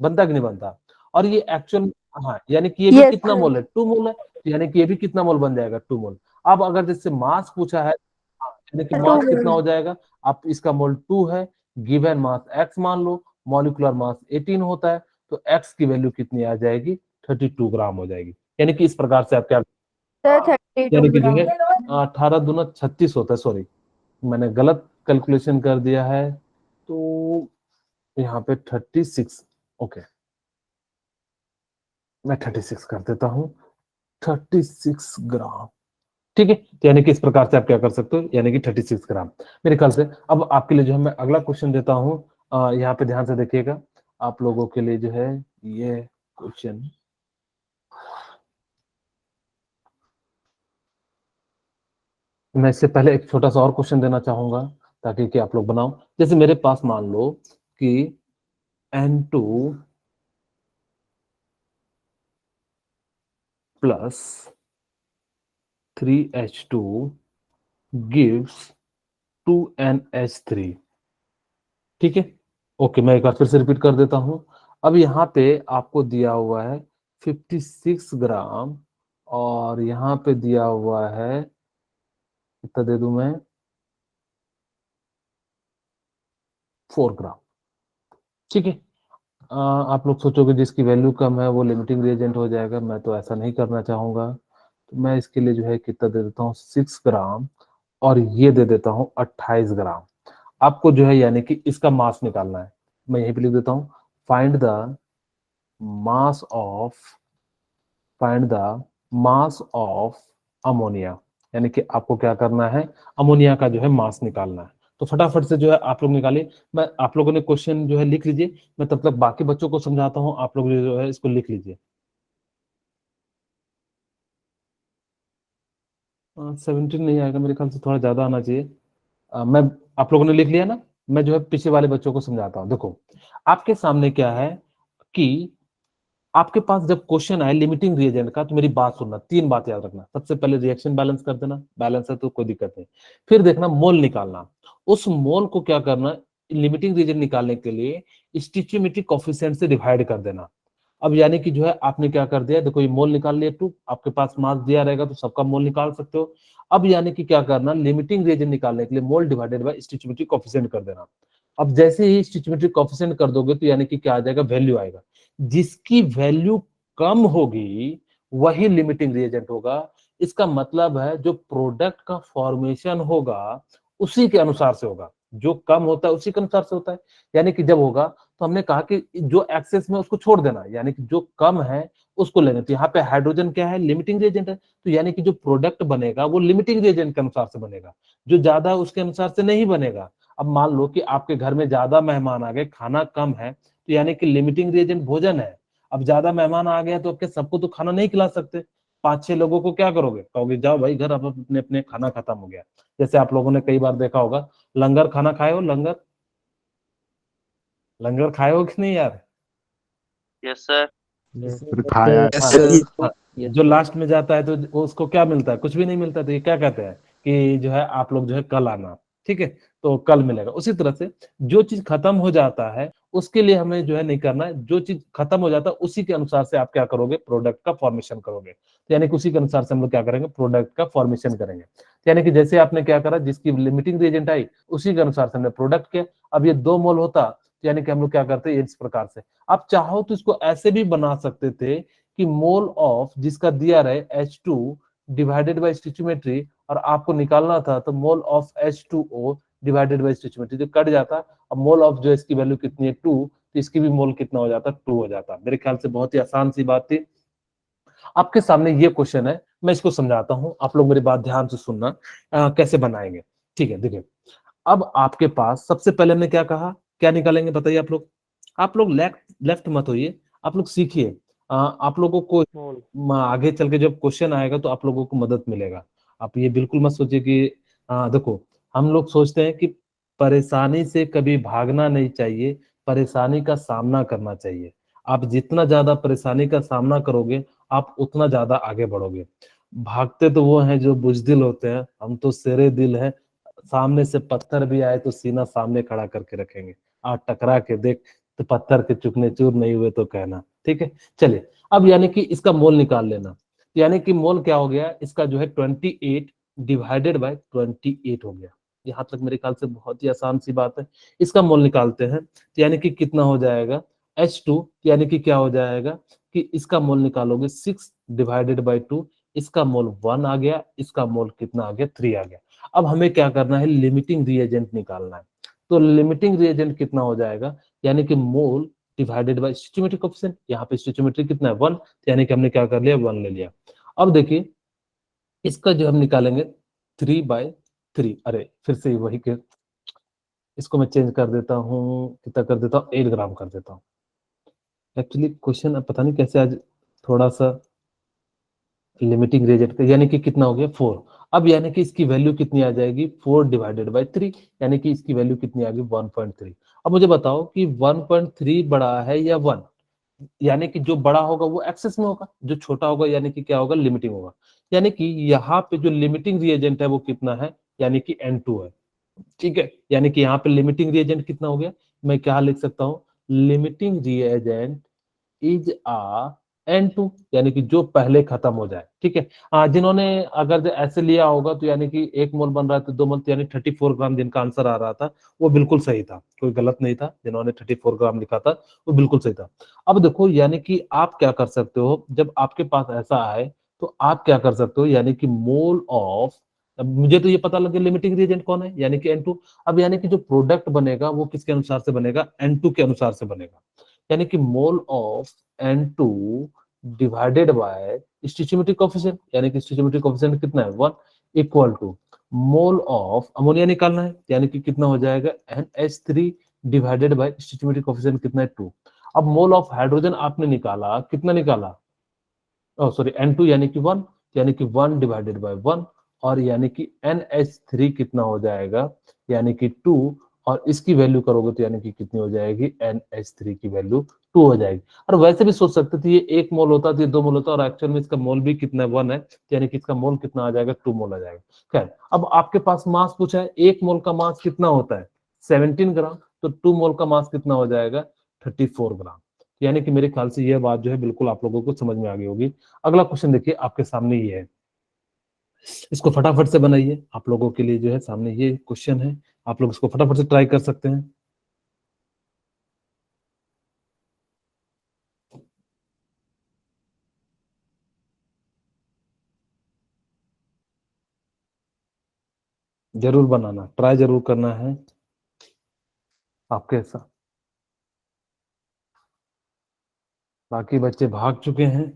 बनता कि नहीं बनता। और ये एक्चुअल, हाँ, यानी कि ये भी यस कितना सर। मोल है, 2 मोल है, तो यानी कि ये भी कितना मोल बन जाएगा, 2 मोल। अब अगर जैसे मास पूछा है, यानी कि 2 मास कितना मोल। हो जाएगा, आप इसका मोल 2 है, गिवन मास x मान लो, मॉलिक्यूलर मास 18 होता है, तो x की वैल्यू कितनी आ जाएगी, 32 ग्राम हो जाएगी। यानी कि इस प्रकार से आप क्या, सर 32 यानी कि जो ग्राम। है 18 दूना 36 होता है, सॉरी मैंने गलत कैलकुलेशन कर दिया है, तो यहाँ पे 36, ओके मैं 36 कर देता हूँ, 36 ग्राम। ठीक है, तो यानी कि इस प्रकार से आप क्या कर सकते हो, यानी कि 36 ग्राम। मेरे ख्याल से अब आपके लिए जो है मैं अगला क्वेश्चन देता हूँ, यहाँ पे ध्यान से देखिएगा, आप लोगों के लिए जो है ये क्वेश्चन, मैं इससे पहले एक छोटा सा और क्वेश्चन देना चाहूंगा, ताकि कि आप लोग बनाओ। जैसे मेरे पास मान लो कि N2 plus 3H2 gives 2NH3। ठीक है, ओके, मैं एक बार फिर से रिपीट कर देता हूं। अब यहाँ पे आपको दिया हुआ है 56 ग्राम और यहाँ पे दिया हुआ है, कितना दे दूं मैं, 4 ग्राम। ठीक है, आप लोग सोचोगे जिसकी वैल्यू कम है वो लिमिटिंग रिएजेंट हो जाएगा, मैं तो ऐसा नहीं करना चाहूंगा। तो मैं इसके लिए जो है कितना दे देता हूँ, 6 ग्राम, और ये दे देता हूँ 28 ग्राम। आपको जो है यानी कि इसका मास निकालना है। मैं यहीं पे लिख देता हूँ, find the mass of find the mass of ammonia, यानी कि आपको क्या करना है, अमोनिया का जो है मास निकालना है। तो फटाफट से जो है आप लोग निकालिए। मैं आप लोगों ने क्वेश्चन जो है लिख लीजिए, मैं तब तक बाकी बच्चों को समझाता हूँ, आप लोग जो है इसको लिख लीजिए। 17 नहीं आएगा मेरे ख्याल से, थोड़ा ज्यादा आना चाहिए। मैं, आप लोगों ने लिख लिया ना, मैं जो है पीछे वाले बच्चों को समझाता हूँ। देखो आपके सामने क्या है कि आपके पास जब क्वेश्चन आए लिमिटिंग रिएजेंट का, तो मेरी बात सुनना, 3 बात याद रखना। सबसे पहले रिएक्शन बैलेंस कर देना, बैलेंस है तो कोई दिक्कत नहीं। फिर देखना मोल निकालना, उस मोल को क्या करना, लिमिटिंग रिएजेंट निकालने के लिए स्टिचियोमेट्री कोफिशिएंट से डिवाइड कर देना। अब यानी कि जो है आपने क्या कर दिया, देखो ये मोल निकाल लिया 2, आपके पास मास दिया रहेगा तो सबका मोल निकाल सकते हो। अब यानी कि क्या करना, लिमिटिंग रिएजेंट निकालने के लिए मोल डिवाइडेड बाय स्टिचियोमेट्री कोफिशिएंट कर देना। अब जैसे ही स्टिचियोमेट्री कोफिशिएंट कर दोगे तो यानी कि क्या आ जाएगा, वैल्यू आएगा। जिसकी वैल्यू कम होगी वही लिमिटिंग रिएजेंट होगा। इसका मतलब है जो प्रोडक्ट का फॉर्मेशन होगा उसी के अनुसार से होगा, जो कम होता है उसी के अनुसार से होता है। यानी कि जब होगा तो हमने कहा कि जो एक्सेस में उसको छोड़ देना, यानी कि जो कम है उसको लेना। तो यहाँ पे हाइड्रोजन क्या है, लिमिटिंग रिएजेंट है, तो यानी कि जो प्रोडक्ट बनेगा वो लिमिटिंग रिएजेंट के अनुसार से बनेगा, जो ज्यादा है उसके अनुसार से नहीं बनेगा। अब मान लो कि आपके घर में ज्यादा मेहमान आ गए, खाना कम है, तो यानी कि लिमिटिंग रिएजेंट भोजन है। अब ज्यादा मेहमान आ गया तो आपके सबको तो खाना नहीं खिला सकते, 5-6 लोगों को क्या करोगे, कहोगे जाओ भाई घर, अब अपने अपने खाना खत्म हो गया। जैसे आप लोगों ने कई बार देखा होगा, लंगर खाना खाए हो, लंगर लंगर खाए हो कि नहीं यार? Yes sir. फिर खाया हाँ, हाँ, जो लास्ट में जाता है तो उसको क्या मिलता है, कुछ भी नहीं मिलता। तो ये क्या कहते हैं कि जो है आप लोग जो है कल आना, ठीक है, तो कल मिलेगा। उसी तरह से जो चीज खत्म हो जाता है उसके लिए हमें जो है नहीं करना है, जो चीज खत्म हो जाता है उसी के अनुसार से आप क्या करोगे, प्रोडक्ट का फॉर्मेशन करोगे। तो यानी कि उसी के अनुसार से हम लोग क्या करेंगे, प्रोडक्ट का फॉर्मेशन करेंगे। तो यानी कि जैसे आपने क्या करा, जिसकी लिमिटिंग रिएजेंट आई उसी के अनुसार से हमने प्रोडक्ट किया। अब ये 2 मोल होता तो यानी कि हम लोग क्या करते हैं, इस प्रकार से। आप चाहो तो इसको ऐसे भी बना सकते थे कि मोल ऑफ जिसका दिया रहे H2 डिवाइडेड बाय स्टिचियोमेट्री, और आपको निकालना था तो mole of H2O divided by stoichiometry, जो कट जाता। अब मोल ऑफ जो इसकी वैल्यू कितनी है 2, तो इसकी भी मोल कितना हो जाता, 2 हो जाता। मेरे ख्याल से बहुत ही आसान सी बात थी। आपके सामने ये क्वेश्चन है, मैं इसको समझाता हूं, आप लोग मेरी बात ध्यान से सुनना, कैसे बनाएंगे। ठीक है, देखिए अब आपके पास सबसे पहले हमने क्या कहा, क्या निकालेंगे बताइए आप लोग। आप लोग लेफ्ट मत होइए, आप लोग सीखिए। आप लोगों को आगे चल के जब क्वेश्चन आएगा तो आप लोगों को मदद मिलेगा। आप ये बिल्कुल मत सोचिए कि देखो हम लोग सोचते हैं कि परेशानी से कभी भागना नहीं चाहिए, परेशानी का सामना करना चाहिए। आप जितना ज्यादा परेशानी का सामना करोगे आप उतना ज्यादा आगे बढ़ोगे। भागते तो वो हैं जो बुजदिल होते हैं, हम तो शेरे दिल है, सामने से पत्थर भी आए तो सीना सामने खड़ा करके रखेंगे। आज टकरा के देख तो पत्थर के चुकने चूर नहीं हुए तो कहना। ठीक है, चलिए अब यानी कि इसका मोल निकाल लेना। यानी कि मोल क्या हो गया इसका, जो है 28 डिवाइडेड बाय 28 हो गया। यहाँ तक मेरे ख्याल से बहुत ही आसान सी बात है। इसका मोल निकालते हैं तो यानी कि कितना हो जाएगा, H2, यानी कि क्या हो जाएगा कि इसका मोल निकालोगे 6 डिवाइडेड बाय 2, इसका मोल 1 आ गया, इसका मोल कितना आ गया, 3 आ गया। अब हमें क्या करना है, लिमिटिंग रिएजेंट निकालना है। तो लिमिटिंग रिएजेंट कितना हो जाएगा, यानी कि मोल डिवाइडेड बाय स्टिचियोमेट्री कोएफिशिएंट। यहाँ पे स्टिचियोमेट्री कितना है 1, यानी कि हमने क्या कर लिया, 1 ले लिया। अब देखिए इसका जो हम निकालेंगे 3/3, अरे फिर से वही के, इसको मैं चेंज कर देता हूँ, कितना कर देता हूँ, 8 ग्राम कर देता हूँ। एक्चुअली क्वेश्चन अब पता नहीं कैसे आज थोड़ा सा लिमिटिंग रिएजेंट का, यानी कि कितना हो गया 4। अब यानी कि इसकी वैल्यू कितनी आ जाएगी, 4 डिवाइडेड बाय 3, यानी कि इसकी वैल्यू कितनी आ गई 1.3। अब मुझे बताओ कि 1.3 बड़ा है या 1, यानी कि जो बड़ा होगा वो एक्सेस में होगा, जो छोटा होगा यानी कि क्या होगा, लिमिटिंग होगा। यानी कि यहाँ पे जो लिमिटिंग रिएजेंट है वो कितना है, यानी कि N2 है, ठीक है। यानी कि यहाँ पे लिमिटिंग रिएजेंट कितना हो गया, मैं क्या लिख सकता हूँ, limiting reagent is uh N2, यानी कि जो पहले खत्म हो जाए, ठीक है। जिन्होंने अगर ऐसे लिया होगा तो यानी कि 1 मोल बन रहा है तो 2 मोल, तो यानी 34 ग्राम जिनका आंसर आ रहा था वो बिल्कुल सही था, कोई गलत नहीं था। जिन्होंने 34 ग्राम लिखा था वो बिल्कुल सही था। अब देखो, यानी कि आप क्या कर सकते हो, जब आपके पास ऐसा आए तो आप क्या कर सकते हो, यानी कि मोल ऑफ, अब मुझे तो ये पता लग गया लिमिटिंग रिएजेंट कौन है, यानी कि N2। अब यानी कि जो प्रोडक्ट बनेगा वो किसके अनुसार से बनेगा, N2 के अनुसार से बनेगा। यानी कि mole of N2 divided by stoichiometric coefficient, यानी कि स्टोइचियोमेट्रिक कोएफिशिएंट कितना है 1, equal to mole of ammonia निकालना है, यानी कि कितना हो जाएगा NH3 divided by stoichiometric coefficient कितना है 2। अब मोल ऑफ हाइड्रोजन आपने निकाला, कितना निकाला, सॉरी N2 यानी कि 1, यानी कि 1 डिवाइडेड बाय 1, और यानी कि NH3 कितना हो जाएगा, यानी कि 2, और इसकी वैल्यू करोगे तो यानी कि कितनी हो जाएगी, NH3 की वैल्यू 2 हो जाएगी। और वैसे भी सोच सकते थे ये 1 मोल होता तो ये 2 मोल होता, और एक्चुअल में इसका मोल भी कितना 1 है, यानी कि इसका मोल कितना आ जाएगा, 2 मोल आ जाएगा। खैर, अब आपके पास मास पूछा है, 1 मोल का मास कितना होता है 17 ग्राम, तो 2 मोल का मास कितना हो जाएगा 34 ग्राम। यानी कि मेरे ख्याल से यह बात जो है बिल्कुल आप लोगों को समझ में आ गई होगी। अगला क्वेश्चन देखिए आपके सामने ये है, इसको फटाफट से बनाइए, आप लोगों के लिए जो है सामने ये क्वेश्चन है, आप लोग इसको फटाफट से ट्राई कर सकते हैं। जरूर बनाना, ट्राई जरूर करना है आपके साथ। बाकी बच्चे भाग चुके हैं।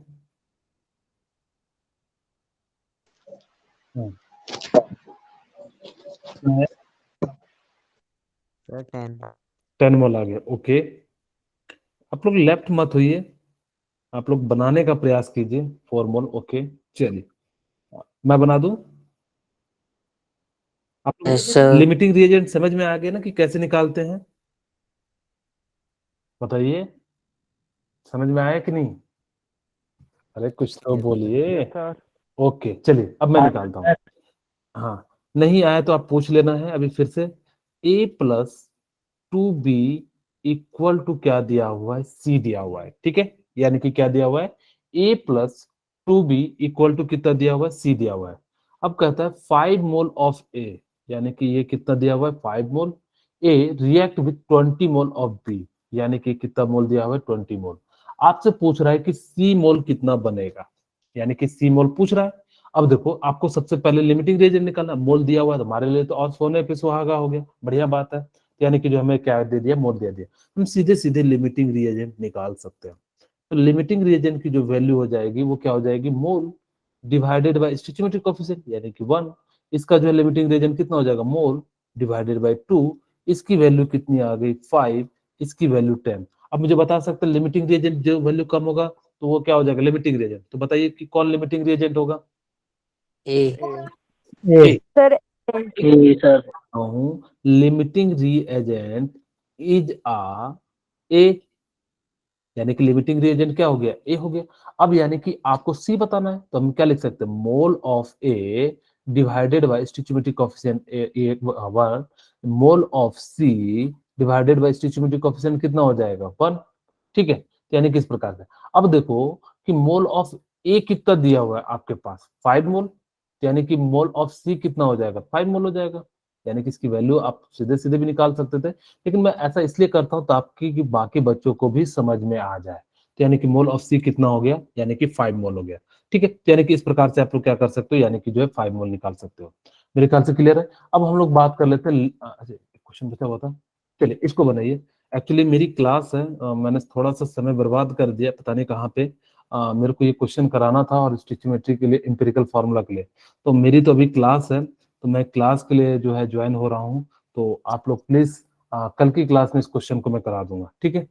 सर 10। 10 मोल आ गया, ओके। आप लोग लेफ्ट मत होइए, आप लोग बनाने का प्रयास कीजिए 4 मोल, ओके। चलिए मैं बना दूं, आप यस सर। लिमिटिंग रिएजेंट समझ में आ गया ना कि कैसे निकालते हैं, बताइए समझ में आया कि नहीं, अरे कुछ तो बोलिए। ओके चलिए अब मैं निकालता हूँ। हाँ, नहीं आया तो आप पूछ लेना है अभी फिर से। a plus 2b equal to क्या दिया हुआ है, c दिया हुआ है, ठीक है। यानी कि क्या दिया हुआ है, a plus 2b equal to कितना दिया हुआ है, c दिया हुआ है। अब कहता है 5 मोल ऑफ a, यानी कि ये कितना दिया हुआ है 5 मोल, a react with 20 mole of b, यानी कि कितना मोल दिया हुआ है 20 मोल। आपसे पूछ रहा है कि c मोल कितना बनेगा, यानी कि c मोल पूछ रहा है। अब देखो आपको सबसे पहले लिमिटिंग रिएजेंट निकालना, मोल दिया हुआ है तो हमारे लिए तो और सोने पे सुहागा हो गया, बढ़िया बात है। यानी कि जो हमें क्या दे दिया, मोल दे दिया, हम सीधे सीधे लिमिटिंग रिएजेंट निकाल सकते हैं। तो लिमिटिंग रिएजेंट की जो वैल्यू हो जाएगी वो क्या हो जाएगी, मोल डिवाइडेड बाय स्टोइचियोमेट्रिक कोएफिशिएंट, यानी कि 1। इसका जो है लिमिटिंग रिएजेंट कितना हो जाएगा, मोल डिवाइडेड बाय 2। इसकी वैल्यू कितनी आ गई 5, इसकी वैल्यू 10। अब मुझे बता सकते हैं लिमिटिंग रिएजेंट जो वैल्यू कम होगा तो वो क्या हो जाएगा, लिमिटिंग रिएजेंट। तो बताइए कि कौन लिमिटिंग रिएजेंट होगा, A. A. Sir sir limiting reagent is ah A, यानी कि लिमिटिंग रिएजेंट क्या हो गया, ए हो गया। अब यानी कि आपको सी बताना है तो हम क्या लिख सकते हैं, mole of A divided by stoichiometric coefficient A 1, mole of C divided by stoichiometric coefficient कितना हो जाएगा 1, ठीक है। तो यानी कि इस प्रकार से अब देखो कि मोल ऑफ ए कितना दिया हुआ है आपके पास 5 मोल, यानी कि मोल ऑफ सी कितना हो जाएगा 5 मोल हो जाएगा। यानी कि इसकी वैल्यू आप सीधे सीधे भी निकाल सकते थे, लेकिन मैं ऐसा इसलिए करता हूं ताकि कि बाकी बच्चों को भी समझ में आ जाए। तो यानी कि मोल ऑफ सी कितना हो गया, यानी कि 5 मोल हो गया, ठीक है। तो यानी कि इस प्रकार से आप लोग क्या कर सकते हो, यानी कि जो है 5 मोल निकाल सकते हो। मेरे ख्याल से क्लियर है। अब हम लोग बात कर लेते हैं, क्वेश्चन बचा हुआ था, चलिए इसको बनाइए। एक्चुअली मेरी क्लास है, मैंने थोड़ा सा समय बर्बाद कर दिया, पता नहीं कहाँ पे। मेरे को ये क्वेश्चन कराना था और स्टोइचियोमेट्री के लिए एम्पिरिकल फार्मूला के लिए, तो मेरी तो अभी क्लास है, तो मैं क्लास के लिए जो है ज्वाइन हो रहा हूँ। तो आप लोग प्लीज कल की क्लास में इस क्वेश्चन को मैं करा दूंगा, ठीक है।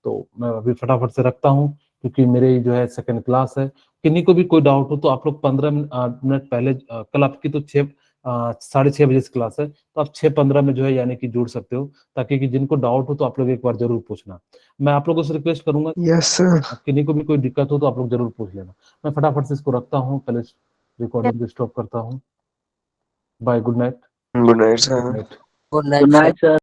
तो मैं अभी फटाफट से रखता हूँ क्योंकि मेरी जो है सेकंड क्लास है। किन्हीं को भी कोई डाउट हो तो आप लोग 15 मिनट पहले, कल आपकी तो 6:30 बजे से क्लास है, तो आप 6:15 में जो है यानी कि जुड़ सकते हो, ताकि कि जिनको डाउट हो तो आप लोग एक बार जरूर पूछना। मैं आप लोगों से रिक्वेस्ट करूंगा, यस सर। किन्हीं को भी कोई दिक्कत हो तो आप लोग जरूर पूछ लेना। मैं फटाफट से इसको रखता हूँ, पहले रिकॉर्डिंग को स्टॉप करता हूँ। Bye, good night. Good night sir. Night. Good night sir.